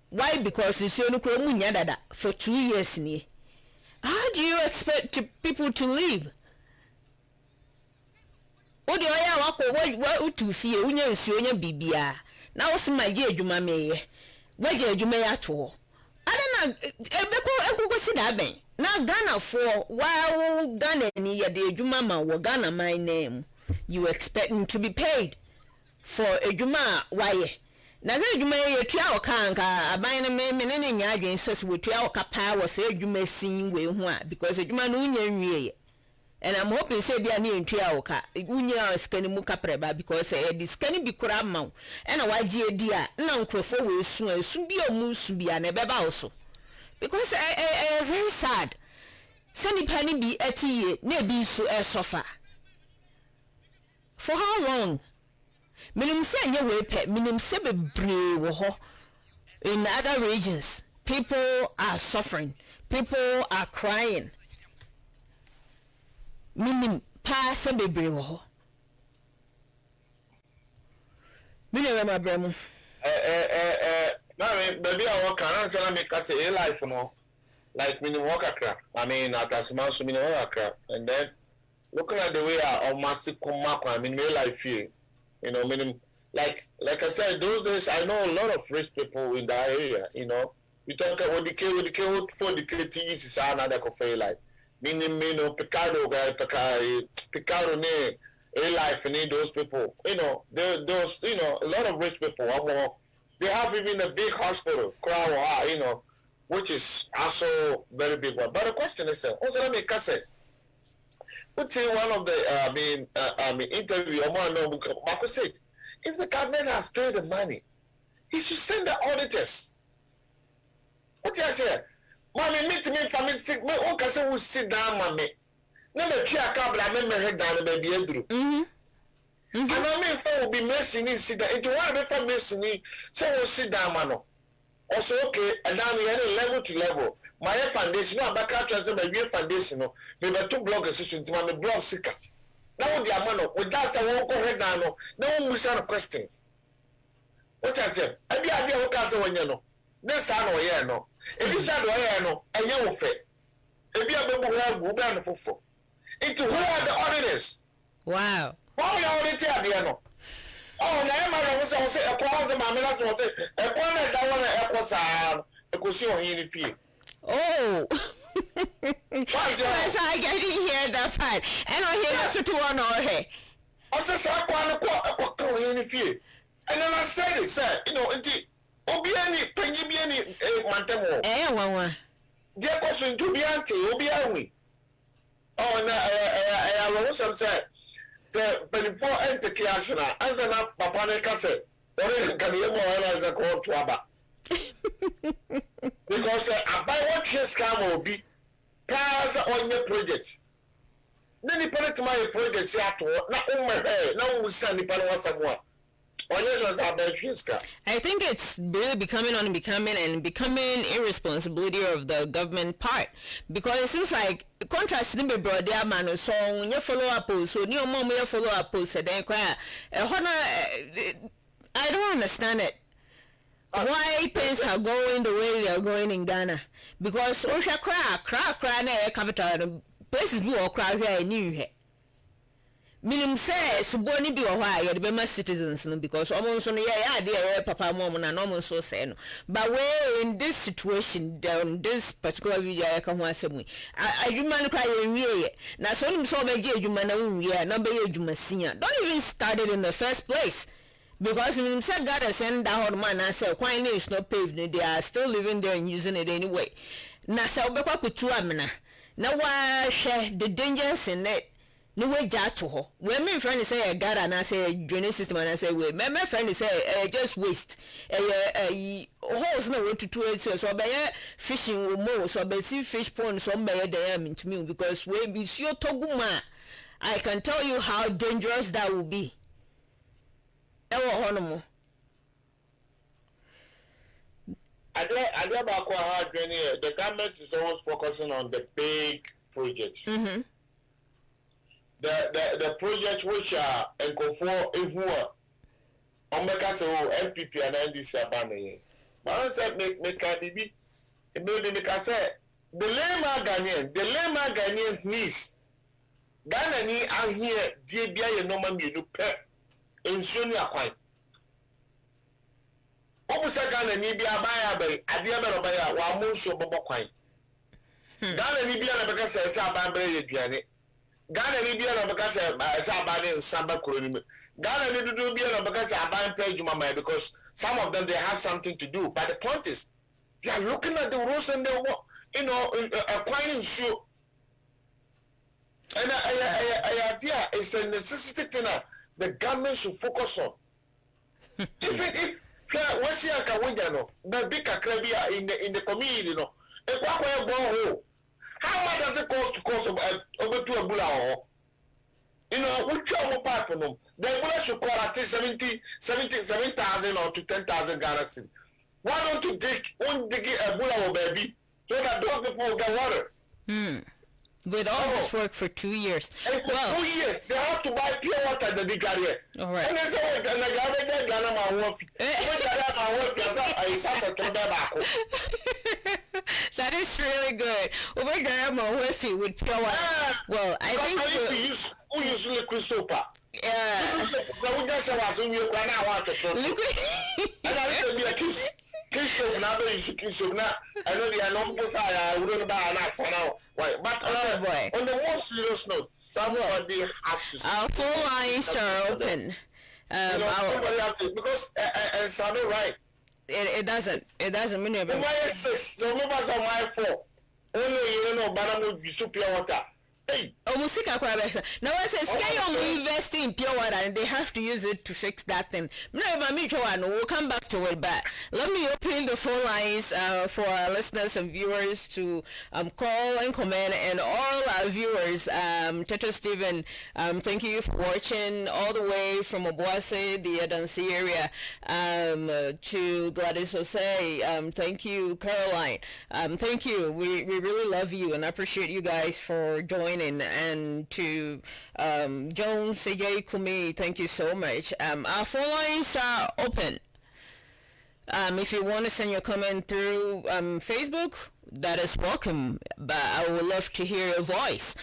H: Why? Because nsuo no kro munya dada for 2 years ni. How do you expect people to live? Odi oya wako utu fie unya nsuo nya bibia na wosima je adwuma meye waje adwuma ya to adana ebeko sida ben na Ghana for while Ghana ni ye de adwuma ma wo Ghana my name you expect to be paid for adwuma waye na ze adwuma ye tua okanka aban na me ne nya adwen sese wo tua okapa wo se adwuma sin we hu a because adwuma no nya nwie. And I'm hoping say be a near entry oka unya scanny muka preba because this can be kura mount and a YG dear now crofo will soon be a moose be an ebeba also because very sad. Sunny penny be at ye ne be so suffer. For how long? Minim say your way pet minim sebe brave in other regions. People are suffering, people are crying. Minim pa se bebre wo ho minim ma bremu
E: na me baby I work and say na me ka say life no like minim work akra I mean at asman so minim work akra and then looking at the way I almost come back I mean life feel you know minim like I said those days I know a lot of rich people in that area you know we talk about the for the KTs is another coffee like Minimino, Picardo guy, Picardo ne, a life need those people. You know, those you know, a lot of rich people. They have even a big hospital, you know, which is also very big one. But the question is, also let me say, put in one of the interview. I could say, if the government has paid the money, he should send the auditors. What do I say? Mommy, meet me for me sick. Me, okay, say we sit down, mommy. No, me try a couple. I me head down, baby, Andrew. And I mean, for will be messing in sit down. If you want to be for messing in, say we sit down, mano. Also, okay, and down here, level to level. My foundation, no, back out to my foundation, no. Me, but 2 block assistant to my block sicker. That would be a mano. With that, I won't go head down. No one will send questions. What I said, I be idea what I say when you know. This I know, yeah, no. If you said, oh, no, and you will fit. If you have a brand for into who are the auditors?
H: Wow.
E: Why are you already at the end? Oh, now I was say, a closet, my minister was say, a corner that one, a cross, a cushion in the field.
H: Oh. Yes, I didn't hear that part. And I hear us to one or hey.
E: Also, I want to go in fear. And then I said it, sir, you know, Obiani, Penyibiani, Mantamo.
H: One.
E: Dear question to be auntie, Obiani. Oh, and I was some said, the before enter Kiashana, answer up Papa Necase, or can you more as a call to Abba? Because I buy what your scam will be cars on your project. Then you put it to my project, say, not on my hair, no Sunday Panama someone.
H: I think it's really becoming irresponsibility of the government part, because it seems like contrast in the broader man so when you follow up so new mom you follow up said then cry I don't understand it. Why things are going the way they are going in Ghana? Because Osha cry na capital places be or cry here in New Minim say suboni bi wo ha ye de be ma citizens no because almost no yeah papa mom na no so say no but we in this situation down this particular video I can wan asemu adwuma no kwa ye wie na so nim so be je adwuma na wie na be ye adwuma sia don't even start it in the first place because minim say God send that hard man and say kwan is not paved they are still living there and using it anyway na say obekwa kutu amena na wa hwe the dangers in it. No way to ho. When my friend say God and I say drainage system and I say we my friend say just waste holes no what to do it so be fishing more so be see fish pond so be there to me because we be sure toguma I can tell you how dangerous that will be. The
E: government is always focusing on the big projects. Mm-hmm. The project which are Nkofo Ehua Omeka so MPP and NDC abane. But I said make bibi maybe make say the layman Ghanaians needs Ghana ni are here die bia ye normal mienu pe ensuo ni akwan. Obusa Ghana ni bia abaya bai ade aba no baya wa mo nsuo bobo kwan. Ghana ni bia na beka say aban bre ye duane. Ghana ni bia na because aban in samba kuroni. Ghana ni do bia na because aban pay juma because some of them they have something to do. But the point is they are looking at the rules and they acquiring show. And idea is a necessity thing the government should focus on. if what's here kawanja the big akrabia in the community no e kwa go how much does it cost to cost over to a bula? You know, which one part of them? The bula should call at least 7,000 or to 10,000 Ghana cedis. Why don't you dig a bula baby so that those people will get water?
H: With all this work for 2 years.
E: And for 2 years, they have to buy pure water in the big area.
H: All right.
E: And they say, well,
H: that is really good. With pure water. Well, I think
E: we use liquid soap.
H: Yeah.
E: Kiss now, I know they are not wouldn't buy an now. But on the more serious note, somebody have to.
H: Our phone lines are open.
E: Somebody have to because it's not right.
H: It doesn't mean it.
E: Why 6? So members on my 4. Only banana with super water. Hey.
H: Now I say scale invest in pure water and they have to use it to fix that thing. We'll come back to it, but let me open the phone lines for our listeners and viewers to call and comment, and all our viewers. Tetra Stephen, thank you for watching all the way from Obuasi, the Adansi area, to Gladys Jose. Thank you, Caroline. Thank you. We really love you and appreciate you guys for joining. And to Joan Sejay Kumi, thank you so much. Our phone lines are open. If you want to send your comment through Facebook, that is welcome, but I would love to hear your voice.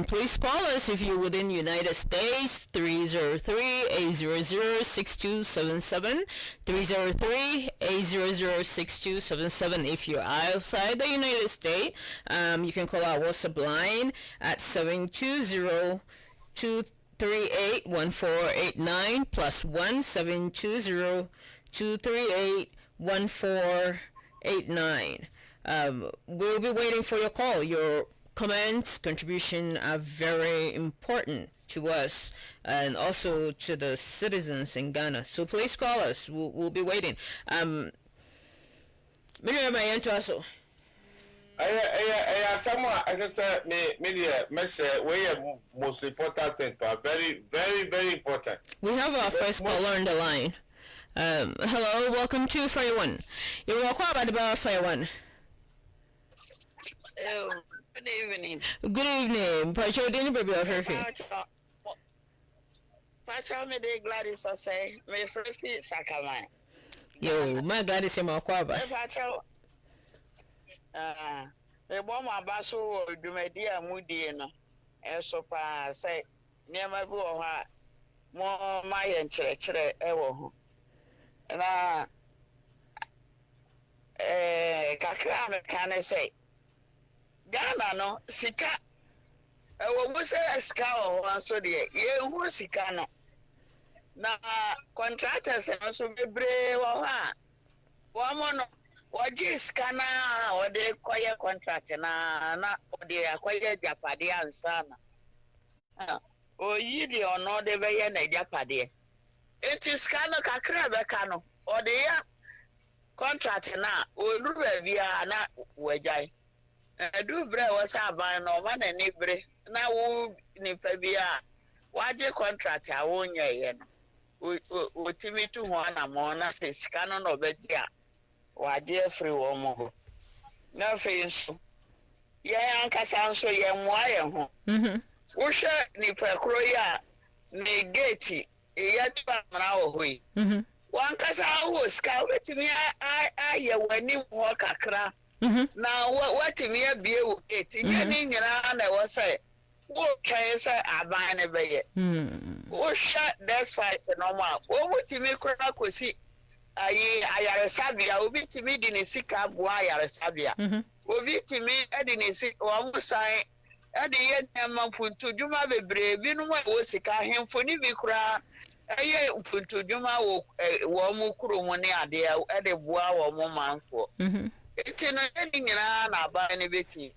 H: Please call us if you're within United States, 303-800-6277, 303-800-6277. If you're outside the United States, you can call our WhatsApp line at 720-238-1489 plus 1-720-238-1489. We'll be waiting for your call. Your comments, contribution are very important to us and also to the citizens in Ghana. So please call us. We'll be waiting. Miriam Ayanto.
E: Someone, as I said, media message, we are most important thing, very, very, very important.
H: We have our first caller on the line. Hello, welcome to Fire One. You're welcome about the Fire One.
J: Good evening.
H: Good evening. Pacho dini baby ofefi.
J: Pacho me de Gladys say me frefi Sakaman.
H: Yo, my Gladys ma kwaba.
J: Pacho. Me bo ma baso dumedi amudie no. So pa say niam bi wo ha mo ma ye nkyerɛkyerɛ ɛwɔ ho. Na kakra me kan say Ghana no sika ewo muse sika o so de ye hu sika no na contractors no so bebre wo ha wo mo no oji sika na o de koye contract na o de akoye japade ansa na o yi de ono de be ye na japade enti sika no kakra be ka no o de ya contract na o lu ba bia na wajai do bre was aban no ma na ni bre na wo nipa bia waje contract a wo nya ye no o timi tu ho na mo na se sika no no be dia waje free wo mo na fe nso ye ankasa nso ye moa ye ho wo hwe nipa kro ya ni gate ye tu amra wo hoi wankasa wo sika wetimi aye wani ho kakra na what me be wo gate nyani nyina na wo say wo try say aban ne be ye wo shut that's fight normal wo wotimi kura kosi ayi ayaresabia obi timi di ne sika bo ayaresabia obi timi edi ne sika wo musan edi ye nema puntu djuma bebre bi no wo sika hemfo ni bi kura aye puntu djuma wo mu kuro mu ne ade edi boa wo mu manfo iti no edi nyina na ba ne beti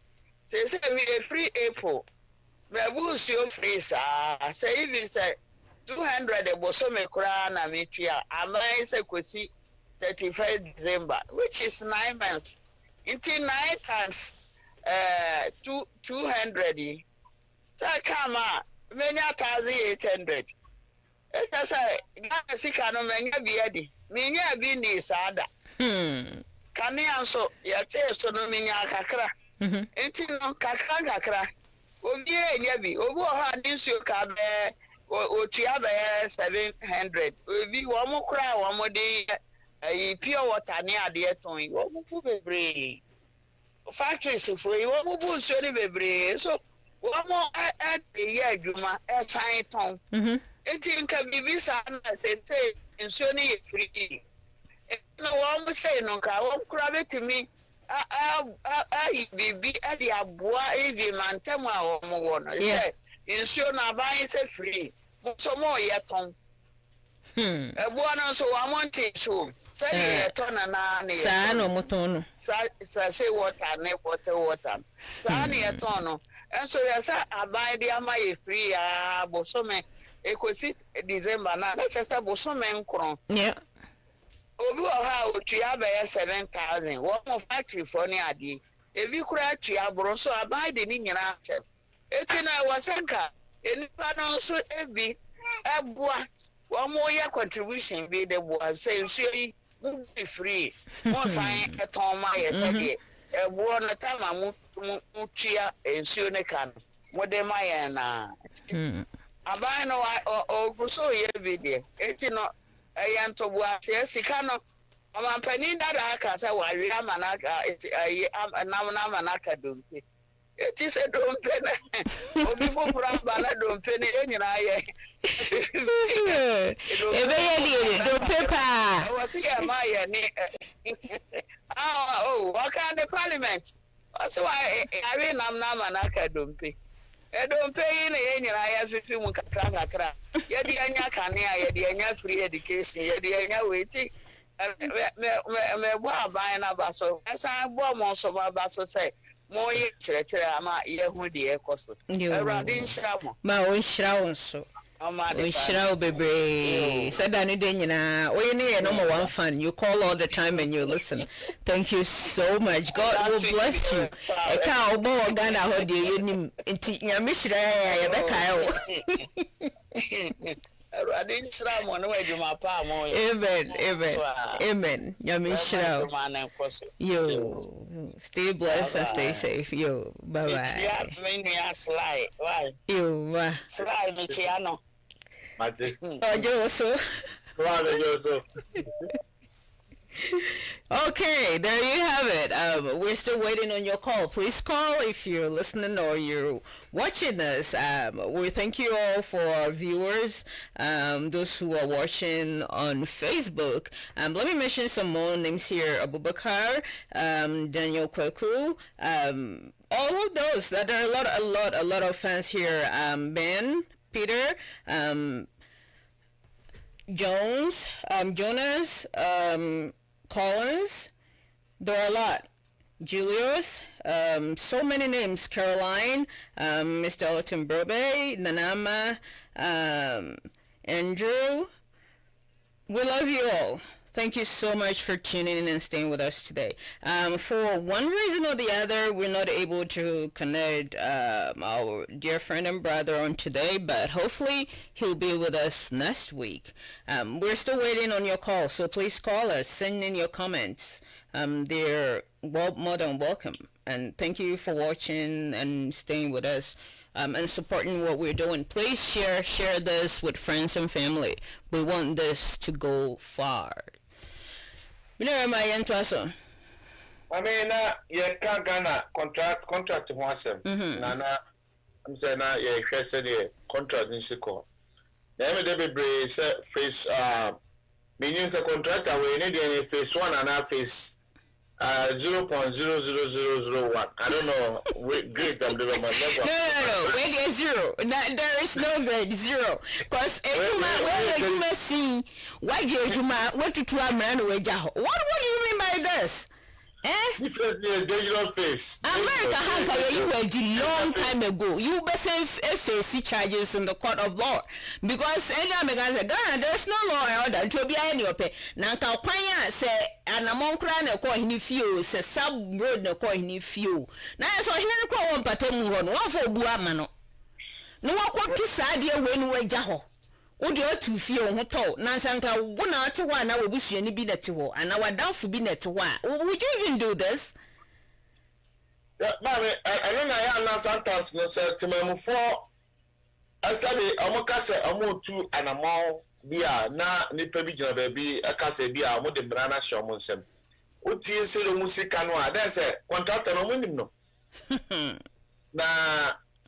J: say we free April me busi o free say even say 200 boso me kura na me twa amai say kosi 31 December which is 9 months into 9 times 200 that come many 1800 it say ga sika no menya biadi menya bi ni sada kani anso yate so no minya kakra enti no kakra obi enya bi obi o ha nsuo ka be o tua be 700 obi wo mo kra wo mo de pure water ni ade ton wo mo bu bebre factories fo wo mo bu nsuo ni bebre so wo mo ye adwuma san ton enti nka bibisa na tete nsuo ni ye free no one say no ka one crab to me bibi adi aboa evi mantem a wo mo wono say insure na ban say free so mo ye ton eboa no so wa monte so say ye ton na ne
H: sa no mo ton no
J: sa say water ne water sa ne ye ton no enso ye sa aban dia ma ye free a bo so me ekosi December na let's say bo so me nkron obi o ha otua be 7,000 wo mo factory for ni ade ebi kura atua bro so aban de ni nyina chef eti na wasanka enipa no so ebi eboa wo mo ya contribution bi de boa say nsuo yi mu be free mo san eton ma ye se de eboa no tama mu tua nsuo ne kan mo de ma ye na aban no o so ye bi de eti no yanto bua se sika no Amampani dada aka sɛ wari amanaka nam manaka dompe. Eti sɛ dompe na obi foforo aba na dompe ne nyina yɛ.
H: Ebe yɛ ni dompe pa.
J: Wɔsi yɛ ma yɛ ni wɔka ne parliament. Wɔsi wa yari nam manaka dompe. Dompe yi ne yɛ nyina yɛ fifi mu kakra. Yɛde anya kanea, yɛde anya free education, yɛde anya weti. Me bo aban na ba so esa bo mo so ba so say mo ye kyerɛkyerɛ ama ye hu de ekoso awurade nhyira mo
H: ma o nhyira wo so o nhyira wo bebre sada no de nyina o ye ne ye number one fan. You call all the time and you listen. Thank you so much. God will bless you. E ka obo Ghana ho de ye nim nti nyame hyira ya be kai wo.
J: Amen.
H: Nyame hyira. Yo, stay blessed and stay safe. Yo, bye bye. Yo, bye. Okay, there you have it. We're still waiting on your call. Please call if you're listening or you're watching us. We thank you all for our viewers, those who are watching on Facebook. Let me mention some more names here. Abubakar, Daniel Kweku, all of those. There are a lot of fans here. Ben, Peter, Jones, Jonas, Collins, there are a lot. Julius, so many names. Caroline, Mr. Elton Brobe, Nanama, Andrew. We love you all. Thank you so much for tuning in and staying with us today. For one reason or the other, we're not able to connect our dear friend and brother on today, but hopefully he'll be with us next week. We're still waiting on your call, so please call us, send in your comments. They're more than welcome. And thank you for watching and staying with us. And supporting what we're doing. Please share this with friends and family. We want this to go far. I mean,
E: you can't Ghana contract once. Nana, I'm saying now you said the contract in Siko. Then the baby said face meaning the contract we need any phase 1 and a phase 0.00001. I don't know. Grade them No.
H: When there's zero, there is no grade 0. Because if you may see, why do you what to man away? What do you mean by this?
E: Difference in digital face.
H: America had you were long time ago. You better face charges in the court of law because any American Ghana there's no law and order to be any open. Nanka Panya say and among cran a coin if you say sub road no coin if you. Now so here ko one patom one for buamano. No one to sadia when we jaho. Odi otu fie ho to na sanka wona ate wa na wobusua ni bi nete ho ana wadanfo bi nete ho would you even do this?
E: Yeah, mommy, I don't know how sometimes no say to me for I said amoka say amotu anamo bia na nipa bi gina ba bi aka say bia amo de brana hye omo nsem otie se do musika no a then say contractor no munim no na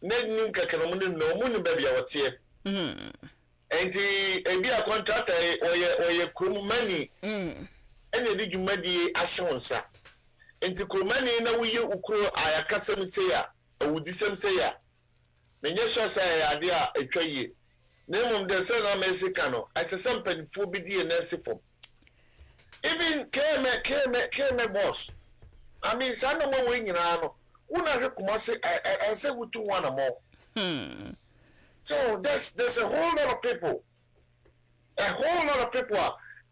E: nim keke no munim no munim ba bia wotie enti ebi a contractor oye krumani ene di dwumadi ahye wonsa enti krumani na wuye ukuro ayakasem se ya awudisem se ya menye sho say ade a etwaye nemum de se na mesika no asesem panifo bi die na sefom even keme boss I mean sano mo we nyina no una hwekoma se say wutu wana mo So there's a whole lot of people.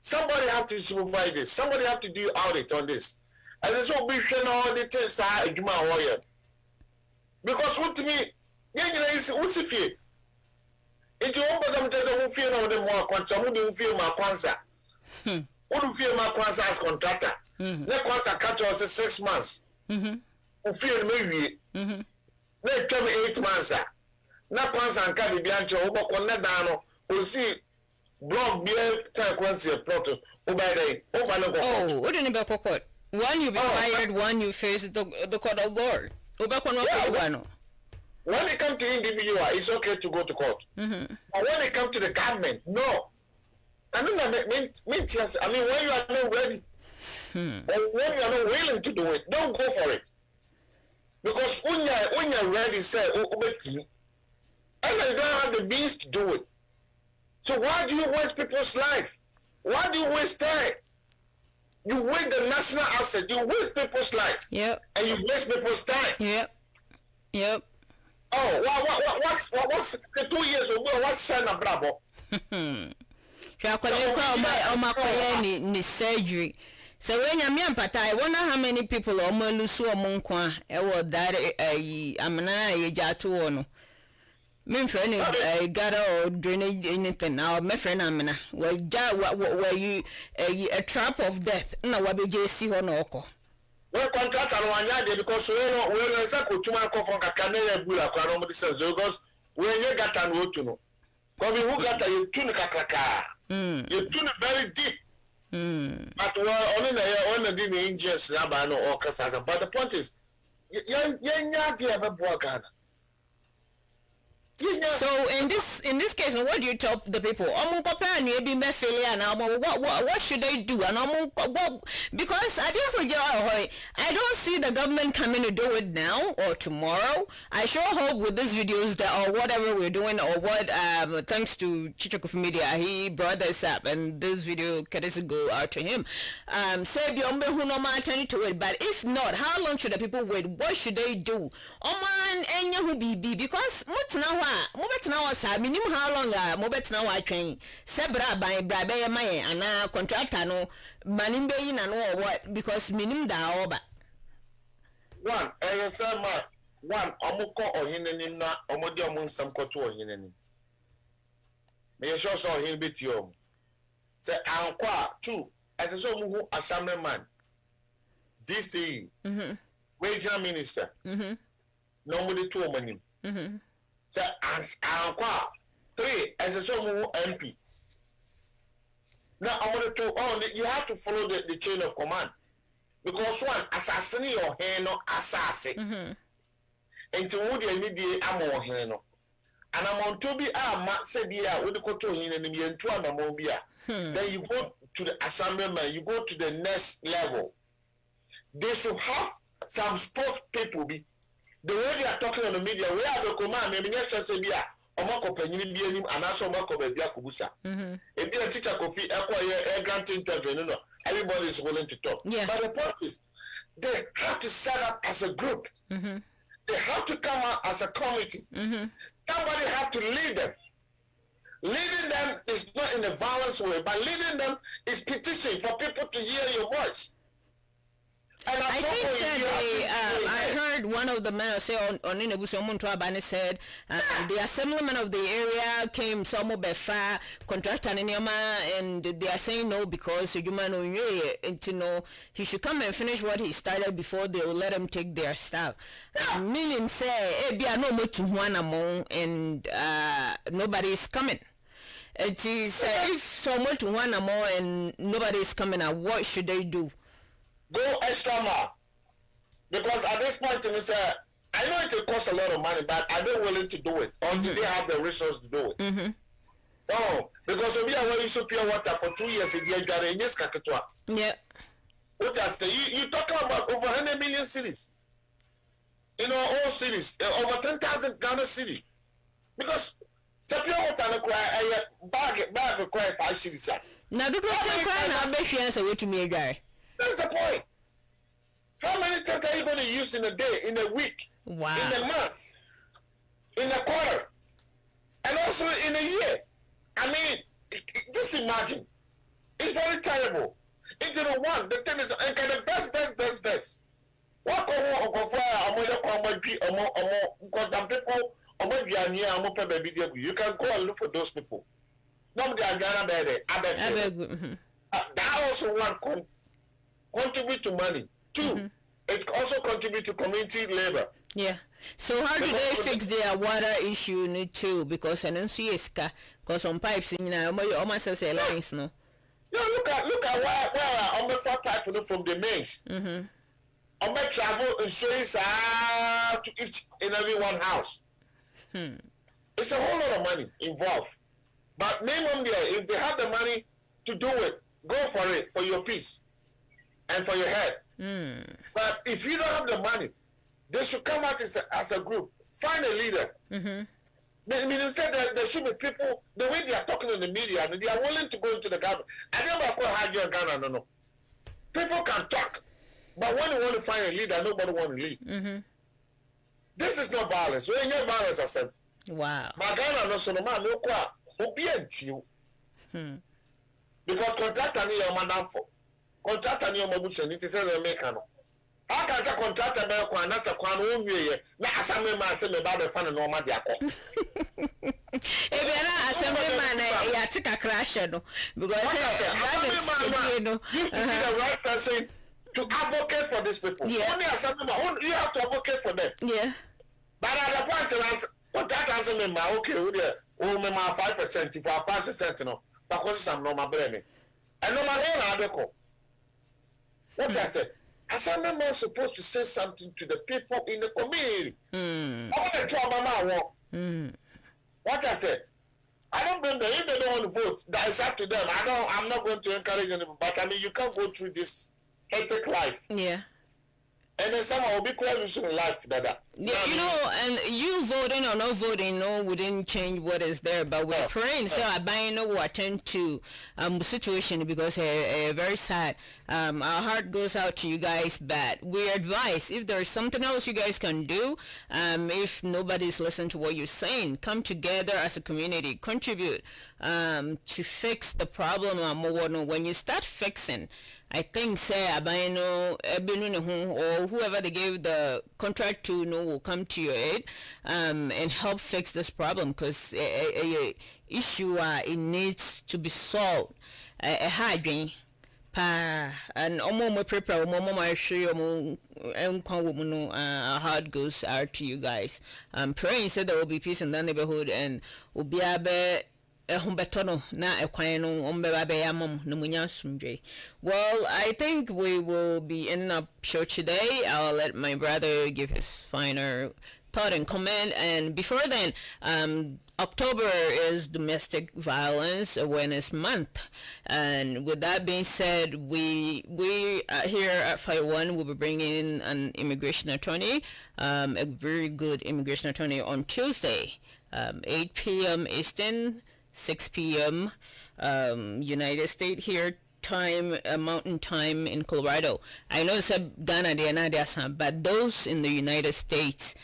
E: Somebody have to supervise this. Somebody have to do audit on this. And this will be showing all the things because what to me, is what's the fear? If you want to fear no the more quantum, who do fear my kwanza? Who do fear my kwanza as contractor? Let kwanza catch us 6 months. Who fear maybe? Let come 8 months. Na kwanza nka bibia nche oboko na dan no osi blog be take once a plot over there.
H: Oh, what didn't be court? One you be fired, one you face the court of law.
E: When it comes to individual, it's okay to go to court. But when it comes to the government, no. I mean, when you are not ready, or when you are not willing to do it, don't go for it. Because when you're ready, say, and you don't have the means to do it. So why do you waste people's life? Why do you waste time? You waste the national asset. You waste people's life.
H: Yep.
E: And you waste people's time.
H: Yep.
E: Oh, what's the 2 years ago? What's Sana Bravo?
H: Ni surgery. So when I'm young, but I wonder how many people are lose Monkwa, that amana jatu ono. Me friend gather or drainage anything now. My friend Amina, were you a trap of death? No, what be JC or no?
E: Well, contract and 1 year because we're exactly to my from Canada Bula, because when you got an road to know. Because who got a tunica, you tune very deep. But we're only the injuries, Rabano or Casasa. But the point is, young dear Boagana.
H: So in this case, what do you tell the people? What should they do? And because I don't see the government coming to do it now or tomorrow. I sure hope with these videos that or whatever we're doing or what thanks to Chicho Kofi Media, he brought this up and this video courtesy go out to him. Say to it, but if not, how long should the people wait? What should they do? Because minimum how long mobet now I train Sebra by Brabe May and contractor no manimbe in and what because minimum da oba.
E: One, one, Omuko or Hinenim, Omodium, some koto or Hinenim. May I show so he'll be you. Say, Anqua, two, as a so who assembly man, DC, regional minister, nobody 2 money. So, as Anqua, 3, as a so who MP. Now, I want to only you have to follow the chain of command. Because one, assassinate your hand, no assassin. And to would you need the ammo hand? And I'm on to be Sebia with the Koto in and the Antoine Mobia. Then you go to the assemblyman, you go to the next level. They should have some sports people be the way they are talking on the media. We have the command, maybe yes, Sebia, or Marco Penny, and also Marco Bebia Kubusa. If you are teacher Kofi, acquire a grant interview, everybody is willing to talk.
H: Yeah.
E: But the point is, they have to set up as a group. They have to come out as a committee. Somebody have to lead them. Leading them is not in a violent way, but leading them is petition for people to hear your voice. And
H: I think that I heard one of the men say on Inebuso Muntuabani said the assemblyman of the area came some befa contractor and they are saying no because he should come and finish what he started before they will let him take their stuff. Meaning say be no more to one among and nobody is coming. It is if someone to one more and nobody is coming out, what should they do?
E: Go extra mile. Because at this point, I know it will cost a lot of money, but are they willing to do it? Or do they have the resources to do it? No, because we are wearing pure water for 2 years a year.
H: Yeah.
E: What I say, you talking about over 100 million cities. You know, all cities, over 10,000 Ghana city. Because pure water bag require 5 cities.
H: Now, the question crying, I bet you answer what to me, guy.
E: That's the point. How many times are you going to use in a day, in a week, in a month, in a quarter, and also in a year? I mean, just imagine. It's very terrible. Into the one, the thing is, and the best. What you can go and look for those people. Nobody are Ghana. That also one contribute to money. 2, it also contribute to community labor.
H: Yeah. So how do they fix their water issue too? Because I don't see a ska. Because some pipes in almost say lines no.
E: Yeah, look at where on the front pipe from the mains. On my travel insurance to each and every one house. It's a whole lot of money involved. But name them there, if they have the money to do it, go for it, for your peace and for your health. But if you don't have the money, they should come out as a group, find a leader. Instead, there should be people, the way they are talking in the media, and they are willing to go into the government. I never go hide your Ghana, no. People can talk, but when you want to find a leader, nobody want to lead. This is not violence. So in your violence, I said,
H: wow.
E: My Ghana, no, so no man, no qua, who be you. Because contractor ni your man for. Contractor ni your mabuche, it is a mechanic. How can a contractor be a and that's a quan won't be na assemblyman say me about the fun and normal diaco.
H: If you're not assemblyman, you take a crash, no, because
E: assemblyman used to be the right person to advocate for these people. Only assemblyman, you have to advocate for them.
H: Yeah.
E: But at the point, contractor assemblyman, okay, we there, oh, me 5%, if I 5%, no, because I'm normal brain. And no matter what I said. Assemblyman is supposed to say something to the people in the community. I want to try my mouth. What I said, I don't blame them. If they don't want to vote, that is up to them. I'm not going to encourage them. But I mean, you can't go through this hectic life.
H: Yeah.
E: And then someone will be quite in life that.
H: Yeah, you know, and you voting or not voting, no, wouldn't change what is there. But we're praying, so I buy no attend to situation because very sad. Our heart goes out to you guys, but we advise if there's something else you guys can do. If nobody's listening to what you're saying, come together as a community, contribute to fix the problem. When you start fixing, I think say Abayano or whoever they gave the contract to will come to your aid and help fix this problem because a issue it needs to be solved. A hard dream. And omo prepare omo my share omo how it goes out to you guys. Praying said there will be peace in the neighborhood and will be able na well, I think we will be ending up show today. I'll let my brother give his final thought and comment. And before then, October is Domestic Violence Awareness Month, and with that being said, we here at Fire One will be bringing in an immigration attorney, a very good immigration attorney on Tuesday, 8 p.m. Eastern. 6 p.m. United States here time, Mountain Time in Colorado. I know it's Ghana, they are not there, but those in the United States,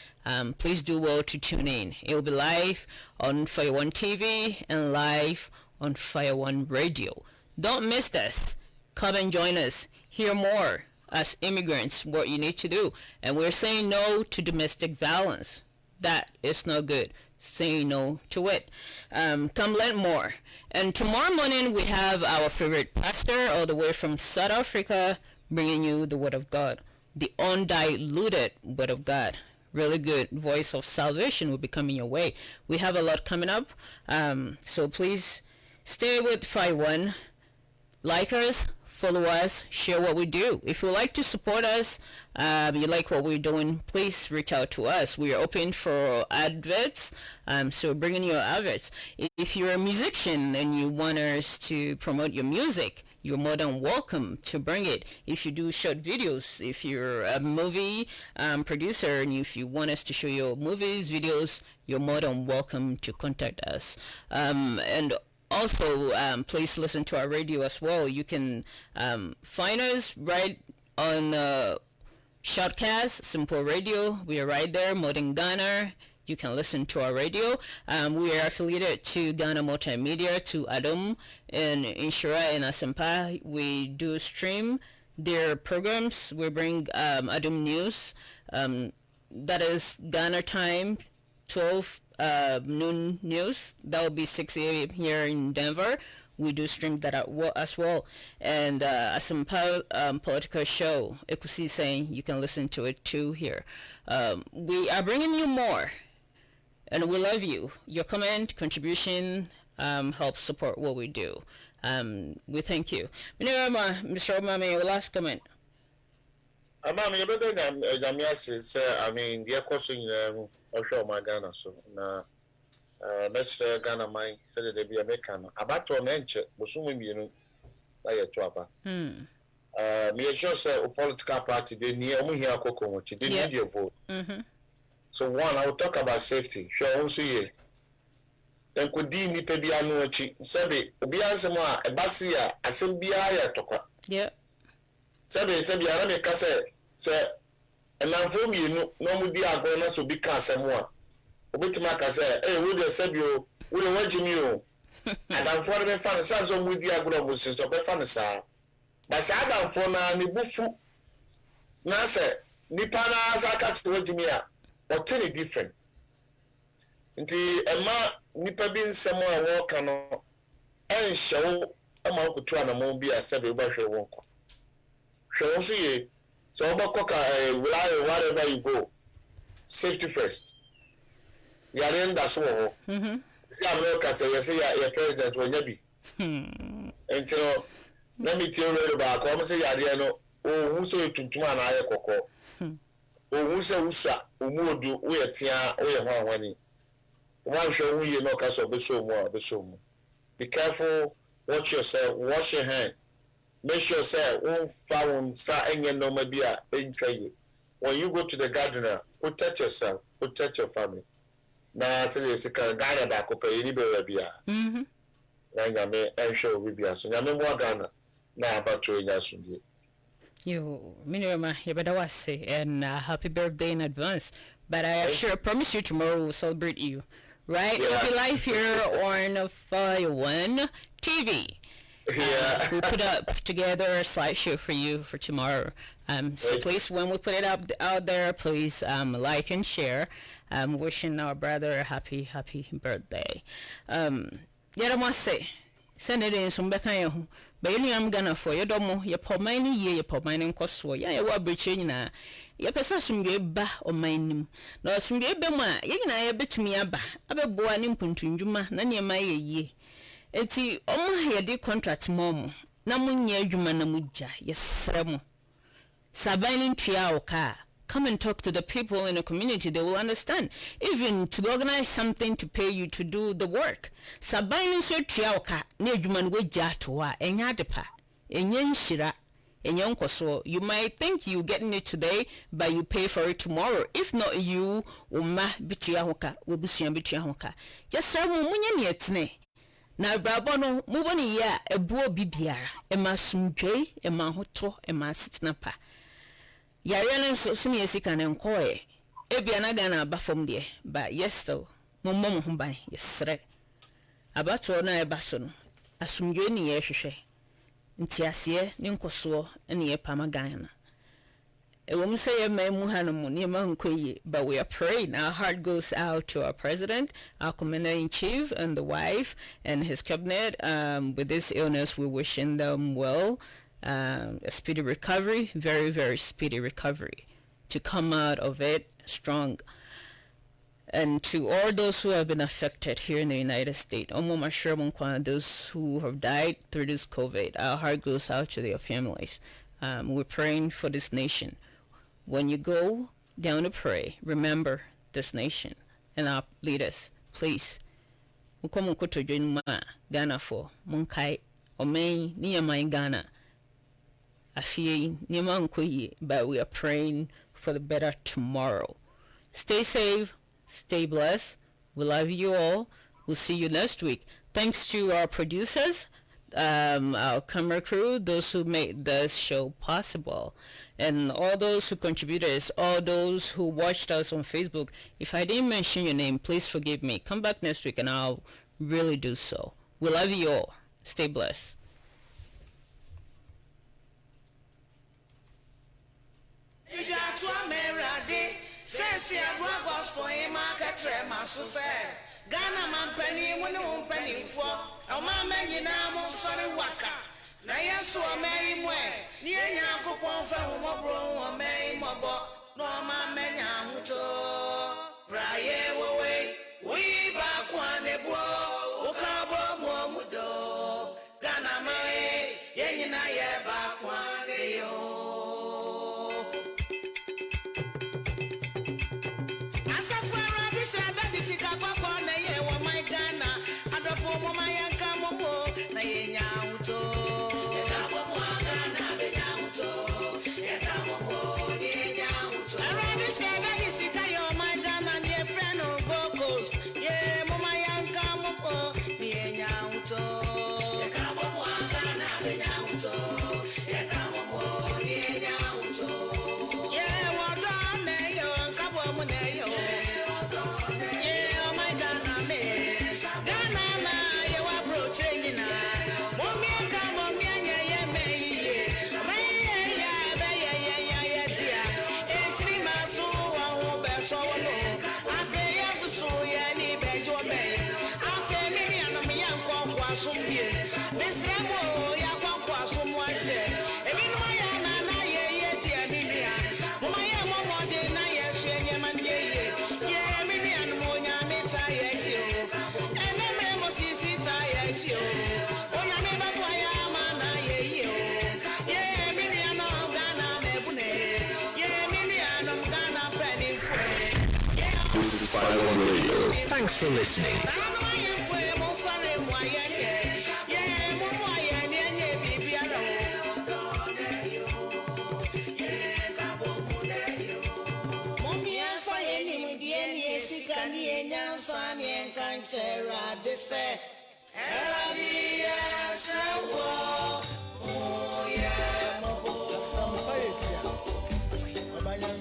H: please do well to tune in. It will be live on Fire One TV and live on Fire One Radio. Don't miss this. Come and join us. Hear more as immigrants what you need to do. And we're saying no to domestic violence. That is not good. Say no to it. Come learn more. And tomorrow morning we have our favorite pastor all the way from South Africa bringing you the Word of God, the undiluted Word of God. Really good voice of salvation will be coming your way. We have a lot coming up, so please stay with Fire One. Like us, follow us, share what we do. If you like to support us, you like what we're doing, please reach out to us. We are open for adverts, so bring in your adverts. If you're a musician and you want us to promote your music, you're more than welcome to bring it. If you do short videos, if you're a movie producer and if you want us to show your movies, videos, you're more than welcome to contact us. And also, please listen to our radio as well. You can find us right on Shortcast, Simple Radio. We are right there, Modern Ghana. You can listen to our radio. We are affiliated to Ghana Multimedia, to Adam and Inshira and Asempa. We do stream their programs. We bring Adam News. That is Ghana time, 12 noon news. That will be 6 a.m. here in Denver. we do stream that as well. And some political show, Ekusi saying you can listen to it too here. We are bringing you more, and we love you. Your comment, contribution helps support what we do. We thank you. Mr. Omame, your last comment.
E: Amami, you better than say, I mean, the question of my Ghana, so now. Let's Ghana mine said they be American. About to mention, Muslim, you know, like a twapa. Me sure say a political party they near me here Coco, they need your vote. So one, I will talk about safety. Sure, also ye. Then could ni pebi anu chi. Sabi, obianse mo a basia asem bia ya toka.
H: Yeah.
E: Sabi ara me ka say enanfo mi no mu di agro na so bi ka asem a. Obitima ka say, "Hey, we dey sabi o, we dey watch me o." Adam for me fan say so mu di agro mo so be fan sa. But say Adam for na ni bufu. Na say nipa na sa ka so watch me a. But tell it different. Nti ema nipa bi nsem a wo ka no enhyew ama okutu anamo bi a sabi ba hwe wo ko. Hwe wo so ye. So obakoka wherever you go. Safety first. Yare nda so ho. See America say yes your president when you be. Entino let me tell you about come say yare no o hu so tuntuma na aye kokko. O hu se usa umuodu wo yetia wo ye ho anwani. One show we no ka so be so mo. Be careful, watch yourself, wash your hand. Make sure say won found sa enye no ma bia entwa. When you go to the gardener, protect yourself, protect your family. Na tell you sika Ghana da ko pe ni be bia. Na nyame ensure we bia so nyame mo Ghana na abato nya sundie.
H: You Minirama, you better was say and happy birthday in advance. But I promise you tomorrow we'll celebrate you. Right? Yeah. It'll be live here on Fire One TV.
E: Yeah.
H: We'll put up together a slideshow for you for tomorrow. So please, when we put it out there, please like and share. Wishing our brother a happy birthday. Yeah, I must say, send it in some back on. But you am gonna for your domo, your pomani ye, your pomani coswo, ya, you are breaching na. Ya pesa sumge ba o mainim. No sumge be ma, yina ya bet me aba. Abe boa nimpuntu njuma, na nyema ye. Eti omo ye di contract momo. Na munye adwuma na mugya, yesremo. Sabani ntwa oka. Come and talk to the people in the community, they will understand. Even to organize something to pay you to do the work. Sabani so twa oka, na adwuma no wagya to wa, enya depa. Enya nshira. You might think you getting it today, but you pay for it tomorrow. If not, you uma bitua hoka, webusuan bitua hoka. Just so munya ni etne. Na brabo no muboni ya ebuo bibiara, ema sumdwe, ema hoto, ema sitnapa. Yare no so me esika na nkoe. Ebia na Ghana aba fom de, but yes still, mommo mo ho ban, yesre. Abato na eba so no, asumdwe ni ye hwehwe. Ntiasie ni nkoso ene ye pama Ghana. Ewom say ye memu hanomu ni ma nkoye, but we are praying. Our heart goes out to our president, our commander-in-chief, and the wife and his cabinet. With this illness, we're wishing them well, a speedy recovery, very, very speedy recovery, to come out of it strong. And to all those who have been affected here in the United States, those who have died through this COVID, our heart goes out to their families. We're praying for this nation. When you go down to pray, remember this nation and our leaders, please. Ghana for Munkai Omei Niyamai Ghana. Afi Niyamankoyi, but we are praying for the better tomorrow. Stay safe. Stay blessed. We love you all. We'll see you next week. Thanks to our producers, our camera crew, those who made this show possible, and all those who contributed, all those who watched us on Facebook. If I didn't mention your name, please forgive me. Come back next week and I'll really do so. We love you all. Stay blessed.
A: Sensi adwa gospel in market rema so say Ghana mampani mu ne mpanimfoɔ ɔma manyina mo sɔre waka na yesu ɔmɛyi mu ne Nyankopɔn fa homɔboro ɔmɛyi mɔbɔ na ɔma manya ahoto braye wowe we ba kwa nebo ukabo mo mudo Ghana mae yenyina ye ba kwa ne yo asafara disada disika papa na ye wo my Ghana adofo mo mayanka mo bo na ye nya uto ye ka mo Ghana be nya uto ye ka mo ni nya uto ara disada disika yo my Ghana ne friend of vocals ye mo mayanka mo bo ni nya uto ye ka mo Ghana be nya uto ye ka mo ni nya uto ye wo do na yo ka bo mo na yo
B: This is Final One Radio. Thanks for listening.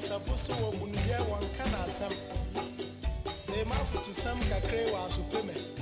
F: Safusu wo bunye wan kana asam. Ze mafutu sam kakre wa supreme.